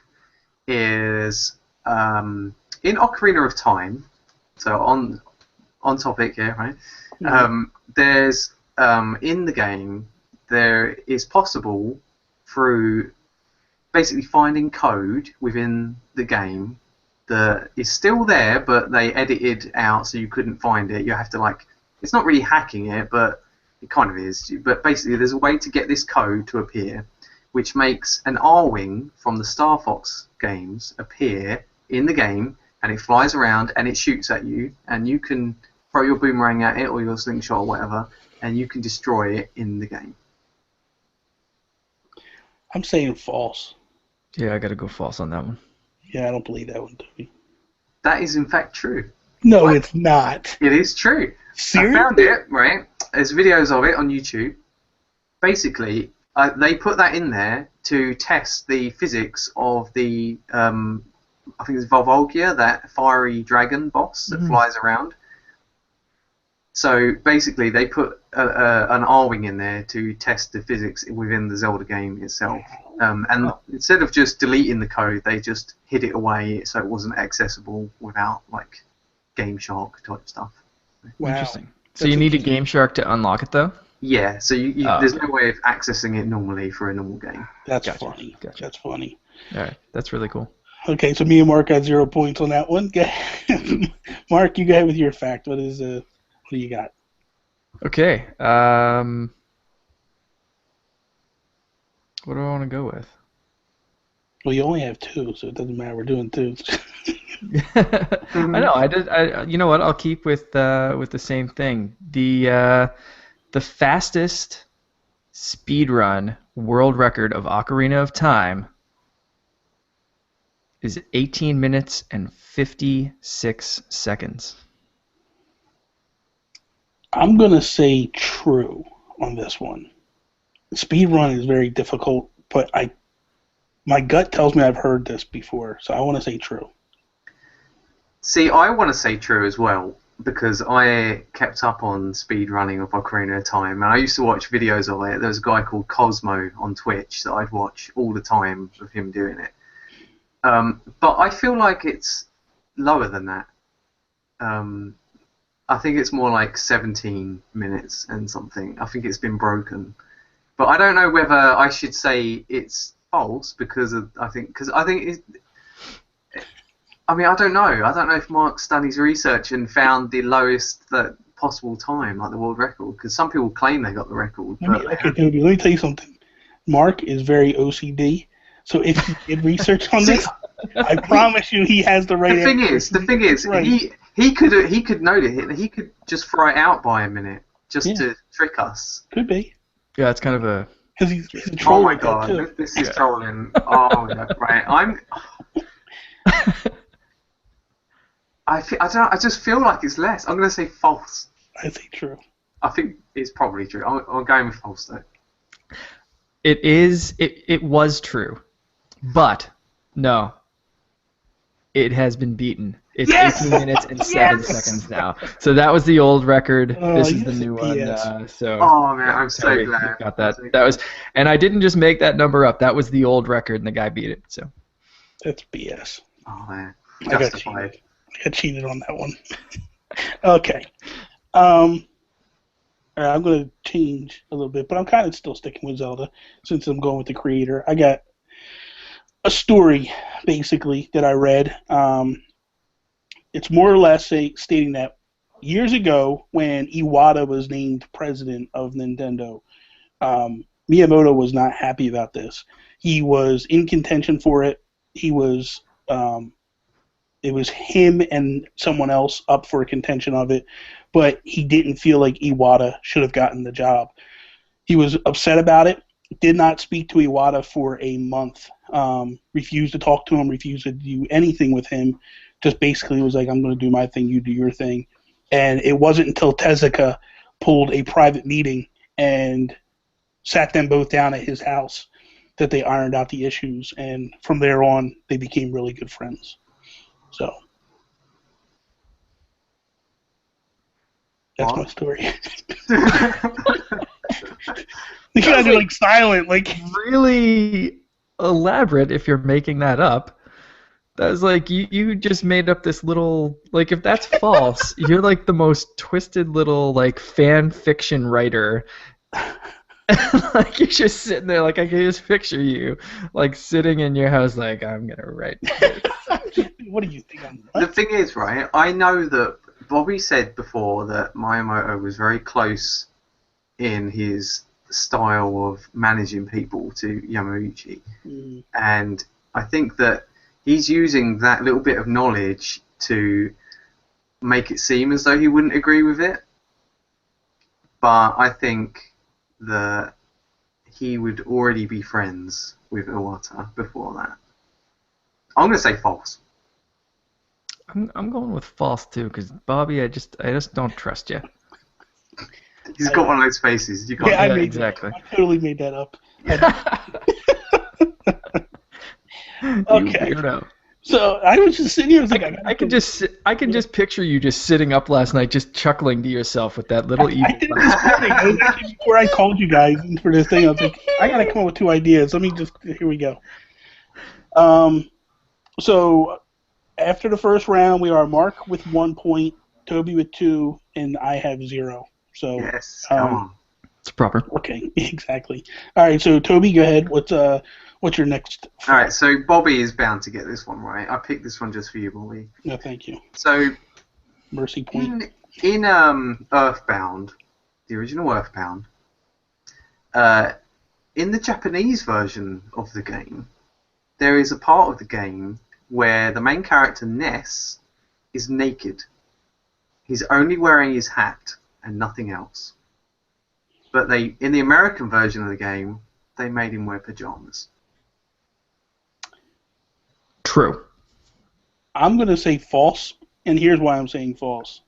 is in Ocarina of Time. So on topic here, right? Mm-hmm. There's in the game there is possible through basically finding code within the game that is still there, but they edited out so you couldn't find it. You have to it's not really hacking it, but it kind of is. But basically, there's a way to get this code to appear, which makes an R-Wing from the Star Fox games appear in the game, and it flies around and it shoots at you, and you can throw your boomerang at it or your slingshot or whatever, and you can destroy it in the game. I'm saying false. Yeah, I got to go false on that one. Yeah, I don't believe that one, Toby. That is in fact true. No, What? it's not. It is true. Seriously? I found it, right? There's videos of it on YouTube. Basically, they put that in there to test the physics of the, I think it's Volvolgia, that fiery dragon boss that flies around. So basically, they put an R-Wing in there to test the physics within the Zelda game itself. And instead of just deleting the code, they just hid it away so it wasn't accessible without Game Shark type stuff. Wow. Interesting. So you need a Game Shark to unlock it, though? Yeah, so there's no way of accessing it normally for a normal game. That's Gotcha. funny. Gotcha. That's funny. All right, that's really cool. Okay, so me and Mark got 0 points on that one. Mark, you go ahead with your fact. What do you got? Okay. What do I want to go with? Well, you only have two, so it doesn't matter. We're doing two. I know. You know what? I'll keep with the same thing. The fastest speedrun world record of Ocarina of Time is 18 minutes and 56 seconds. I'm going to say true on this one. Speedrun is very difficult, but my gut tells me I've heard this before, so I want to say true. See, I want to say true as well, because I kept up on speedrunning of Ocarina of Time, and I used to watch videos of it. There was a guy called Cosmo on Twitch that I'd watch all the time of him doing it. But I feel like it's lower than that. I think it's more like 17 minutes and something. I think it's been broken. But I don't know whether I should say it's false because I think it's... I mean, I don't know. I don't know if Mark's done his research and found the lowest possible time, like the world record, because some people claim they got the record. Okay, Toby, let me tell you something. Mark is very OCD, so if he did research on this, I promise you he has the right answer. The thing is, right. he could note it. He could just throw it out by a minute just to trick us. Could be. Yeah, it's kind of a... Because he's a troll. Oh my like god, that too. this is trolling. Oh, yeah, right. I just feel like it's less. I'm going to say false. I say true. I think it's probably true. I'm going with false though. It was true, but no. it has been beaten. It's Yes! 18 minutes and 7 Yes! seconds now. So that was the old record. Oh, This is the yes, new one. BS. So Oh man, yeah, I'm so Toby, glad. you got that. That was, and I didn't just make that number up. That was the old record, and the guy beat it. So That's BS. Oh man, I got justified. cheated. I got cheated on that one. Okay. All right, I'm going to change a little bit, but I'm kind of still sticking with Zelda since I'm going with the creator. I got a story, basically, that I read. It's more or less stating that years ago, when Iwata was named president of Nintendo, Miyamoto was not happy about this. He was in contention for it. He was, it was him and someone else up for a contention of it, but he didn't feel like Iwata should have gotten the job. He was upset about it, did not speak to Iwata for a month, refused to talk to him, refused to do anything with him, just basically was like, I'm going to do my thing, you do your thing. And it wasn't until Tezuka pulled a private meeting and sat them both down at his house that they ironed out the issues, and from there on, they became really good friends. So that's What? my story. You guys are like silent, like really elaborate if you're making that up. That was like you just made up this little, like, if that's false, you're like the most twisted little like fan fiction writer. Like you're just sitting there, like I can just picture you like sitting in your house like, I'm gonna write this. what do you think I'm The thing is, right, I know that Bobby said before that Miyamoto was very close in his style of managing people to Yamauchi. And I think that he's using that little bit of knowledge to make it seem as though he wouldn't agree with it. But I think that he would already be friends with Iwata before that. I'm going to say false. I'm going with false too, because Bobby, I just don't trust you. He's got one of those faces. You can't. Yeah, I Yeah, made exactly. That. I totally made that up. You Okay. weirdo. So I was just sitting here. I was like, I can just picture you just sitting up last night, just chuckling to yourself with that little evil. I did it this morning. I was actually, before I called you guys for this thing, I was like, I gotta come up with 2 ideas. Let me just. Here we go. So after the first round, we are Mark with 1 point, Toby with 2, and I have 0. So Yes, come on. It's proper. Okay, exactly. All right, so Toby, go ahead. What's your next? All right, so Bobby is bound to get this one right. I picked this one just for you, Bobby. No, thank you. So Mercy point. in Earthbound, the original Earthbound, in the Japanese version of the game, there is a part of the game where the main character Ness is naked. He's only wearing his hat and nothing else. But in the American version of the game, they made him wear pajamas. True. I'm going to say false, and here's why I'm saying false.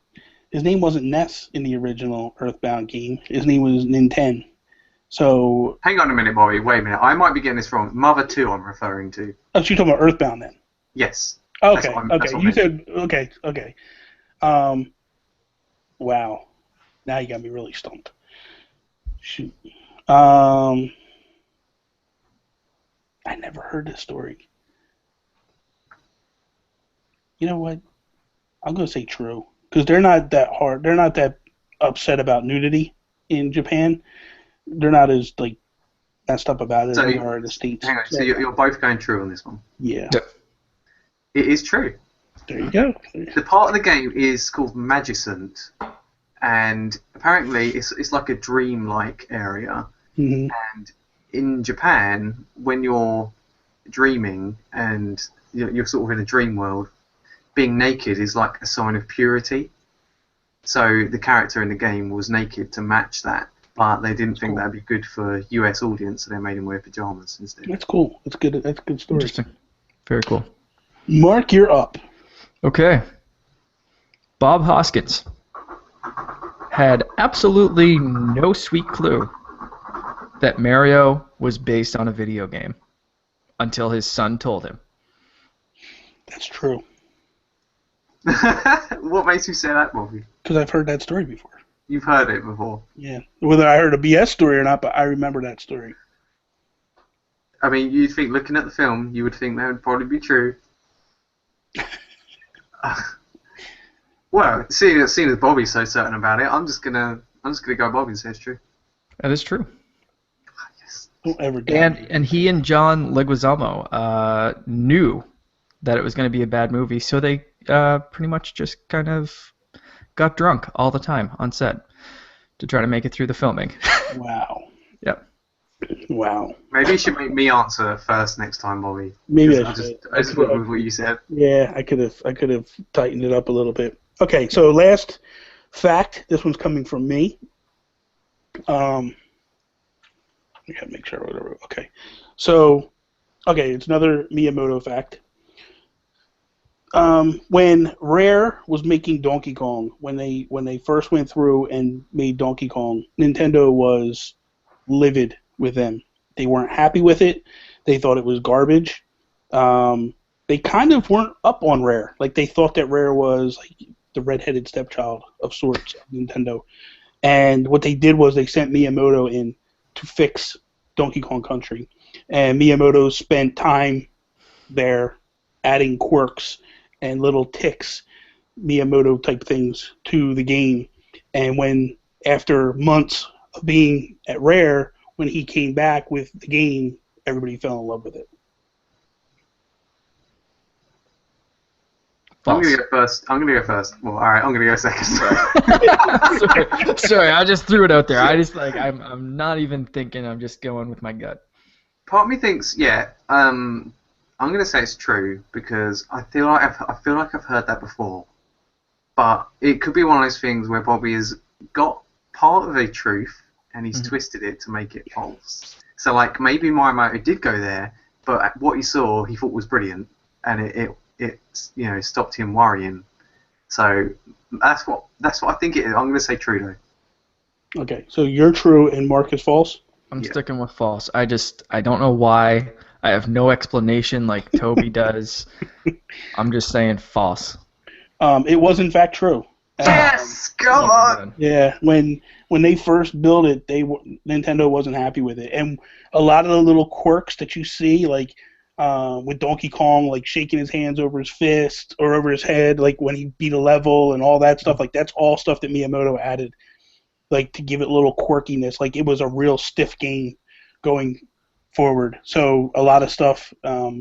His name wasn't Ness in the original Earthbound game. His name was Nintendo. So... Hang on a minute, Bobby. Wait a minute. I might be getting this wrong. Mother 2 I'm referring to. Oh, so you're talking about Earthbound then? Yes. Okay, That's okay. You said... Okay. Wow. Now you got me really stumped. Shoot. I never heard this story. You know what? I'm going to say true. Because they're not that hard. They're not that upset about nudity in Japan. They're not as, like, messed up about it as they are in the States. Hang on. So you're both going true on this one? Yeah. It is true. There you go. The part of the game is called Magicent. And apparently it's like a dream-like area. Mm-hmm. And in Japan, when you're dreaming and you're sort of in a dream world, being naked is like a sign of purity. So the character in the game was naked to match that, but they didn't think that'd be good for US audience, so they made him wear pajamas instead. That's cool. That's good. That's a good story. Interesting. Very cool. Mark, you're up. Okay. Bob Hoskins had absolutely no sweet clue that Mario was based on a video game until his son told him. That's true. What makes you say that, Bobby? Because I've heard that story before. You've heard it before. Yeah. Whether I heard a BS story or not, but I remember that story. I mean, you'd think, looking at the film, you would think that would probably be true. Well, seeing as Bobby's so certain about it, I'm just gonna go Bobby and say it's true. That is true. Yes. Don't ever doubt me. And he and John Leguizamo knew that it was going to be a bad movie, so they pretty much just kind of got drunk all the time on set to try to make it through the filming. Wow. Yep. Wow. Maybe you should make me answer first next time, Bobby. Maybe I I should. just went with what you said. Yeah, I could have tightened it up a little bit. Okay, so last fact. This one's coming from me. I gotta make sure I wrote it. Okay, so it's another Miyamoto fact. When Rare was making Donkey Kong, when they first went through and made Donkey Kong, Nintendo was livid with them. They weren't happy with it. They thought it was garbage. They kind of weren't up on Rare. Like, they thought that Rare was like the redheaded stepchild of sorts of Nintendo. And what they did was they sent Miyamoto in to fix Donkey Kong Country. And Miyamoto spent time there adding quirks and little ticks, Miyamoto type things to the game. And when, after months of being at Rare, when he came back with the game, everybody fell in love with it. I'm gonna go first. Well, all right, I'm gonna go second. Sorry, I just threw it out there. I'm not even thinking. I'm just going with my gut. Part of me thinks, yeah. I'm gonna say it's true because I feel like I've heard that before, but it could be one of those things where Bobby has got part of a truth and he's twisted it to make it false. So like maybe Miyamoto did go there, but what he saw he thought was brilliant, and it stopped him worrying. So that's what I think it is. I'm gonna say true though. Okay, so you're true and Mark is false? I'm sticking with false. I don't know why. I have no explanation like Toby does. I'm just saying false. It was in fact true. Yes, go on. Yeah, when they first built it, Nintendo wasn't happy with it, and a lot of the little quirks that you see, like with Donkey Kong, like shaking his hands over his fist or over his head, like when he beat a level and all that stuff, like that's all stuff that Miyamoto added, like to give it a little quirkiness. Like it was a real stiff game going forward. So a lot of stuff, a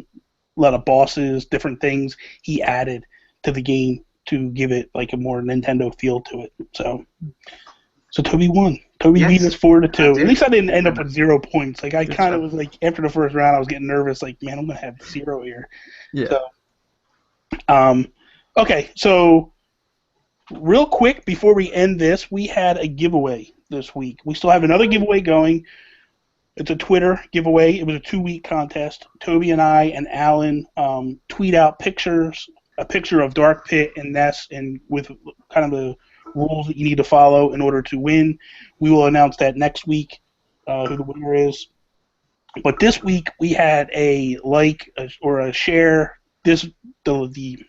lot of bosses, different things he added to the game to give it like a more Nintendo feel to it. So Toby won. Toby beat us 4-2. At least I didn't end up with 0 points. Like I kind of was like after the first round, I was getting nervous. Like, man, I'm gonna have 0 here. Yeah. So, okay. So real quick before we end this, we had a giveaway this week. We still have another giveaway going. It's a Twitter giveaway. It was a 2-week contest. Toby and I and Allan tweet out a picture of Dark Pit and Ness, and with kind of the rules that you need to follow in order to win. We will announce that next week, who the winner is. But this week we had a like or a share. We had the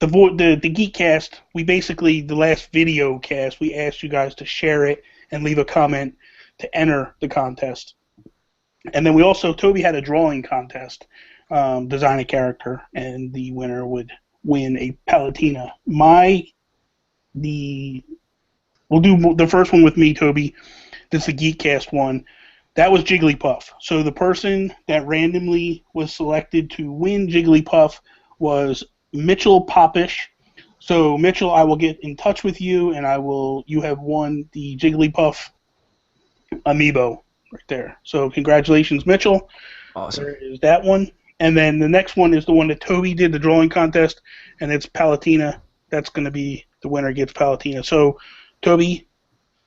Geekcast. We basically, the last video cast, we asked you guys to share it and leave a comment to enter the contest. And then we also, Toby had a drawing contest, design a character, and the winner would win a Palutena. We'll do the first one with me, Toby. This is the Geekcast one. That was Jigglypuff. So the person that randomly was selected to win Jigglypuff was Mitchell Popish. So Mitchell, I will get in touch with you, and you have won the Jigglypuff amiibo right there. So congratulations, Mitchell. Awesome. There is that one. And then the next one is the one that Toby did, the drawing contest, and it's Palutena. That's going to be the winner gets Palutena. So, Toby,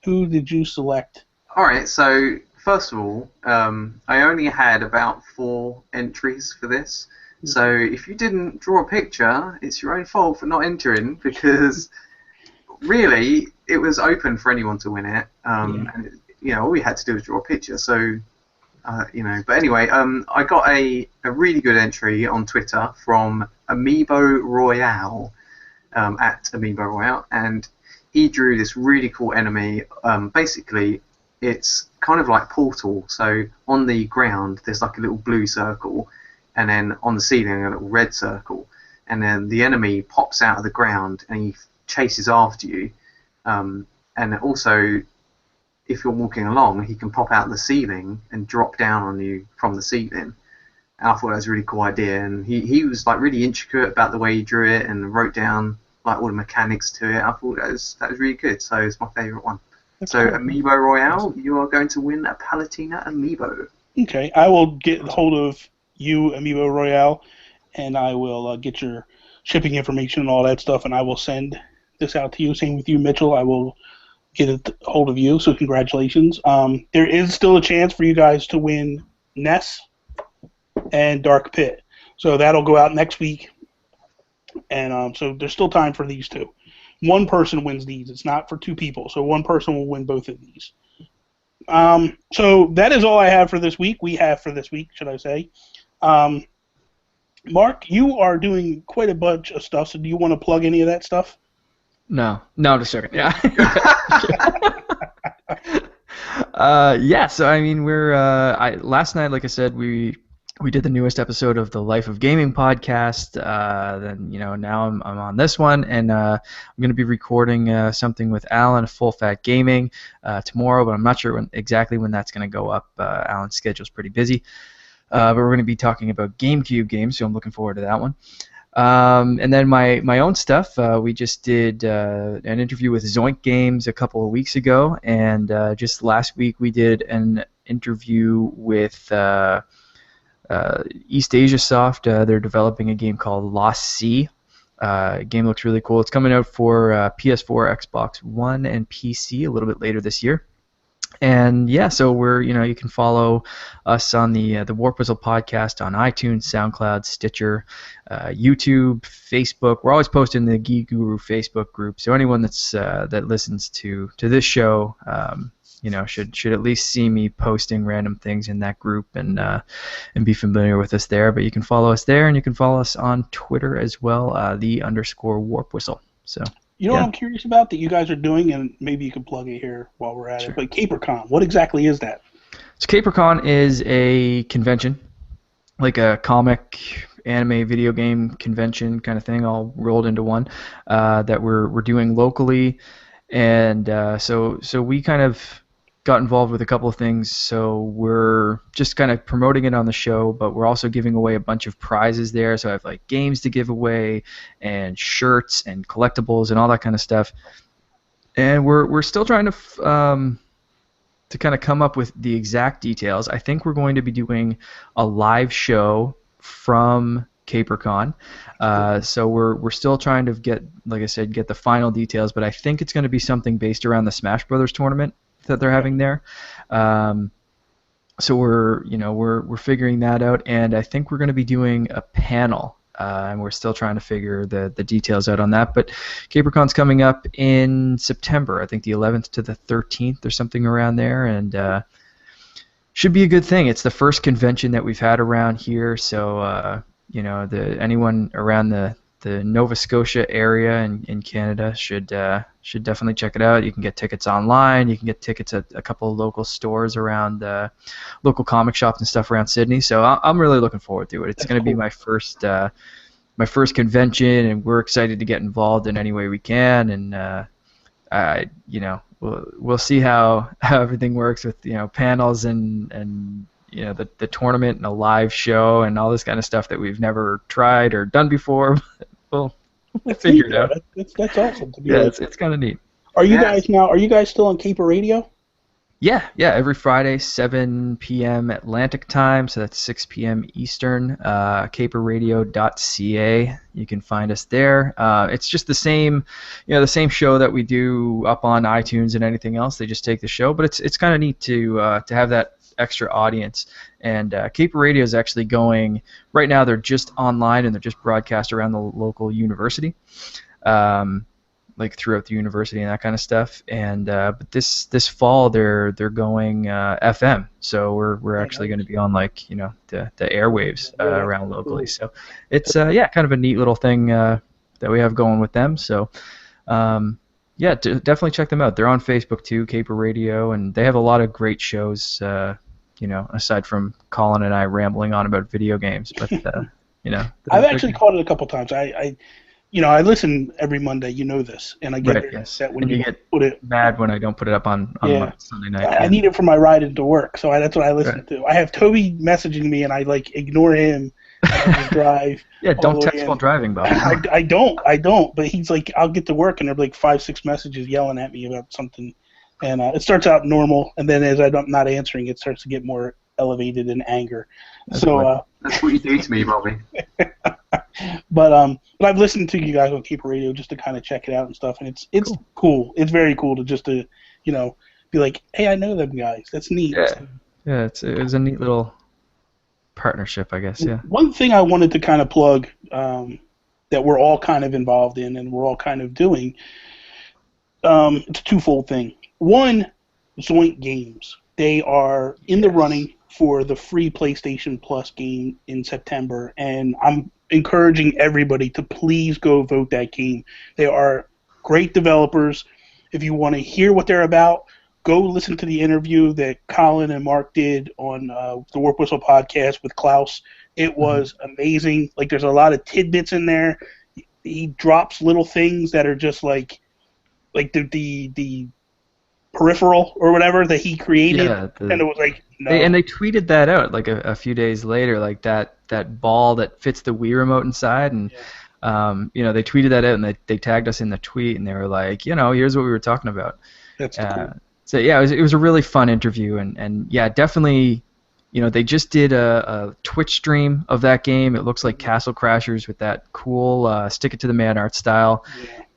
who did you select? All right, so first of all, I only had about 4 entries for this. So if you didn't draw a picture, it's your own fault for not entering, because really it was open for anyone to win it. And all we had to do was draw a picture. So But anyway, I got a really good entry on Twitter from Amiibo Royale, at Amiibo Royale, and he drew this really cool enemy. Basically, it's kind of like Portal. So on the ground, there's like a little blue circle, and then on the ceiling, a little red circle, and then the enemy pops out of the ground and he chases after you. And also, if you're walking along, he can pop out the ceiling and drop down on you from the ceiling. And I thought that was a really cool idea. And he was like really intricate about the way he drew it and wrote down like all the mechanics to it. I thought that was really good. So it's my favourite one. That's so cool. Amiibo Royale, you are going to win a Palutena Amiibo. Okay, I will get hold of you, Amiibo Royale, and I will get your shipping information and all that stuff, and I will send this out to you. Same with you, Mitchell. I will get a hold of you, so congratulations. There is still a chance for you guys to win Ness and Dark Pit. So that'll go out next week. And so there's still time for these two. One person wins these. It's not for two people. So one person will win both of these. So that is all I have for this week. We have for this week, should I say. Mark, you are doing quite a bunch of stuff. So do you want to plug any of that stuff? No, just joking. Yeah. So I mean, we're last night, like I said, we did the newest episode of the Life of Gaming podcast. Then now I'm on this one, and I'm going to be recording something with Allan, Full Fat Gaming, tomorrow, but I'm not sure exactly when that's going to go up. Allan's schedule's pretty busy, but we're going to be talking about GameCube games, so I'm looking forward to that one. And then my own stuff, we just did an interview with Zoink Games a couple of weeks ago, and just last week we did an interview with East Asia Soft. They're developing a game called Lost Sea. Game looks really cool. It's coming out for PS4, Xbox One, and PC a little bit later this year. And yeah, so we're you can follow us on the Warp Whistle podcast on iTunes, SoundCloud, Stitcher, YouTube, Facebook. We're always posting in the Geek Guru Facebook group. So anyone that listens to this show, should at least see me posting random things in that group and be familiar with us there. But you can follow us there, and you can follow us on Twitter as well, _Warp Whistle. So. You know what I'm curious about that you guys are doing, and maybe you can plug it here while we're at it. But CaperCon, what exactly is that? So CaperCon is a convention, like a comic, anime, video game convention kind of thing, all rolled into one, that we're doing locally, and so we kind of got involved with a couple of things. So we're just kind of promoting it on the show, but we're also giving away a bunch of prizes there. So I have like games to give away and shirts and collectibles and all that kind of stuff. And we're still trying to kind of come up with the exact details. I think we're going to be doing a live show from CaperCon. So we're still trying to get the final details, but I think it's going to be something based around the Smash Brothers tournament that they're having there. So we're figuring that out, and I think we're going to be doing a panel, and we're still trying to figure the details out on that. But CaperCon's coming up in September, I think the 11th to the 13th or something around there, and should be a good thing. It's the first convention that we've had around here, so anyone around the Nova Scotia area in Canada should definitely check it out. You can get tickets online. You can get tickets at a couple of local stores around local comic shops and stuff around Sydney. So I'm really looking forward to it. It's going to be my first convention, and we're excited to get involved in any way we can. And we'll see how everything works with panels and the tournament and a live show and all this kind of stuff that we've never tried or done before. We'll figure it out. That's awesome. To be it's kind of neat. Are you guys still on Caper Radio? Yeah. Every Friday, 7 p.m. Atlantic time, so that's 6 p.m. Eastern. Caperradio.ca. You can find us there. It's just the same show that we do up on iTunes and anything else. They just take the show, but it's kind of neat to have that extra audience. And Caper Radio is actually going right now. They're just online and they're just broadcast around the local university. like throughout the university and that kind of stuff. And but this fall they're going FM, so we're actually going to be on like the airwaves around locally. Cool. So it's kind of a neat little thing that we have going with them. So definitely check them out. They're on Facebook too, Caper Radio, and they have a lot of great shows. Aside from Colin and I rambling on about video games, but I've actually caught it a couple times. I listen every Monday. You know this, and I get very upset when you get put it. mad when I don't put it up on my Sunday night. I need it for my ride into work, so that's what I listen to. I have Toby messaging me, and I ignore him. And I just drive. Yeah, don't text while driving, Bob. I don't. But he's like, I'll get to work, and there'll be like 5-6 messages yelling at me about something, and it starts out normal, and then as I'm not answering, it starts to get more elevated in anger. That's what you do to me, Bobby. But I've listened to you guys on Caper Radio just to kind of check it out and stuff, and it's cool. It's very cool to just to be like, hey, I know them guys. That's neat. Yeah, it was a neat little partnership, I guess. Yeah. One thing I wanted to kind of plug that we're all kind of involved in and we're all kind of doing. It's a twofold thing. One, Zoink Games. They are in the running for the free PlayStation Plus game in September, and I'm encouraging everybody to please go vote that game. They are great developers. If you want to hear what they're about, go listen to the interview that Colin and Mark did on the Warp Whistle podcast with Klaus. It was amazing. Like, there's a lot of tidbits in there. He drops little things that are just like the peripheral or whatever that he created, and it was like, no. They tweeted that out like a few days later, like that ball that fits the Wii remote inside, and they tweeted that out, and they tagged us in the tweet, and they were like, here's what we were talking about. That's cool. So yeah, it was a really fun interview, and yeah, definitely, they just did a Twitch stream of that game. It looks like Castle Crashers with that cool stick it to the man art style,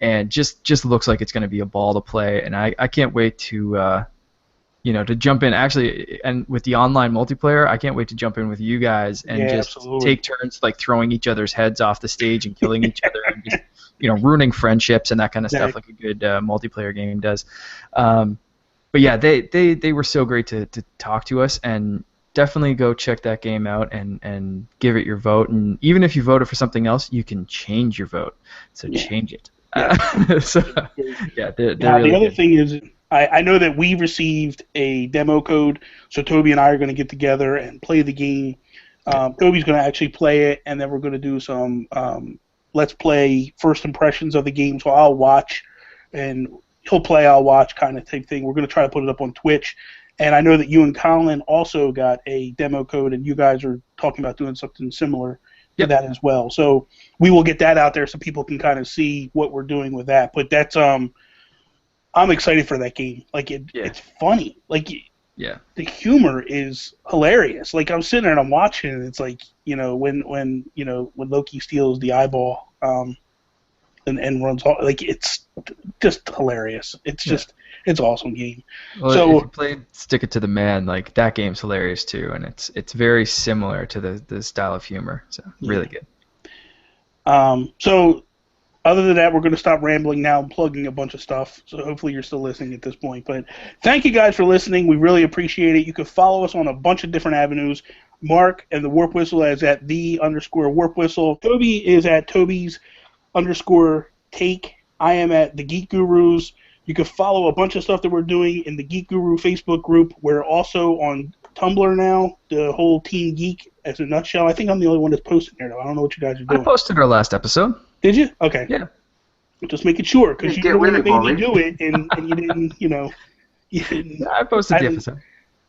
and just looks like it's going to be a ball to play, and I can't wait to to jump in actually, and with the online multiplayer, I can't wait to jump in with you guys and take turns like throwing each other's heads off the stage and killing each other and just ruining friendships and that kind of stuff like a good multiplayer game does. But yeah, they were so great to talk to us, and definitely go check that game out and give it your vote. And even if you voted for something else, you can change your vote. So change it. The really other good. thing is, I know that we received a demo code, so Toby and I are going to get together and play the game. Toby's going to actually play it, and then we're going to do some let's play first impressions of the game. So I'll watch, and he'll play, I'll watch kind of type thing. We're going to try to put it up on Twitch. And I know that you and Colin also got a demo code, and you guys are talking about doing something similar to that as well. So we will get that out there so people can kind of see what we're doing with that. But that's I'm excited for that game. Like it's funny. Like the humor is hilarious. Like I'm sitting there and I'm watching, and it's like when Loki steals the eyeball and runs off. Like it's just hilarious. It's just. It's an awesome game. Well, so if you played Stick It to the Man, like that game's hilarious too, and it's very similar to the style of humor. So really good. So other than that, we're going to stop rambling now and plugging a bunch of stuff. So hopefully you're still listening at this point. But thank you guys for listening. We really appreciate it. You can follow us on a bunch of different avenues. Mark and the Warp Whistle is at _Warp Whistle. Toby is at Tobys_Take. I am at the Geek Gurus. You can follow a bunch of stuff that we're doing in the Geek Guru Facebook group. We're also on Tumblr now, the whole Team Geek as a nutshell. I think I'm the only one that's posting there, though. I don't know what you guys are doing. I posted our last episode. Did you? Okay. Yeah. Just making sure, because you made me do it, and you didn't, you didn't. Yeah, I posted the episode.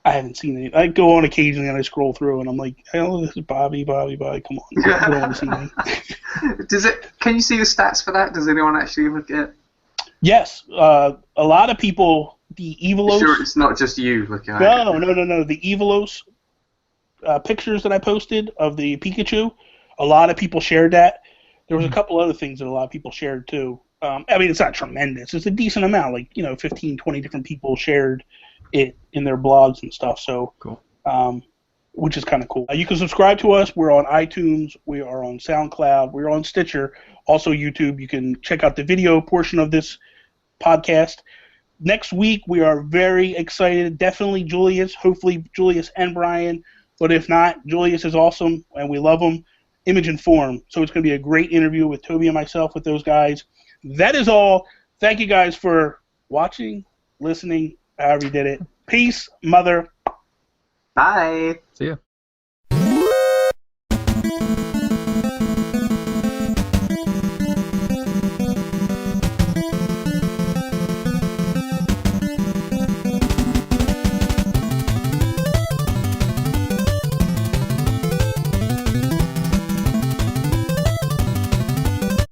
I haven't seen it. I go on occasionally and I scroll through, and I'm like, oh, this is Bobby. Come on. I don't want to see me. Can you see the stats for that? Does anyone actually look at it? Yes, a lot of people, the Evolos... Sure, it's not just you looking at it. No. The Evolos pictures that I posted of the Pikachu, a lot of people shared that. There was a couple other things that a lot of people shared, too. I mean, it's not tremendous. It's a decent amount. Like, 15, 20 different people shared it in their blogs and stuff. So, cool. Which is kind of cool. You can subscribe to us. We're on iTunes. We are on SoundCloud. We're on Stitcher. Also YouTube. You can check out the video portion of this podcast. Next week, we are very excited. Definitely Julius. Hopefully Julius and Brian. But if not, Julius is awesome, and we love him. Image and Form. So it's going to be a great interview with Toby and myself with those guys. That is all. Thank you guys for watching, listening, however you did it. Peace, mother. Bye. See ya.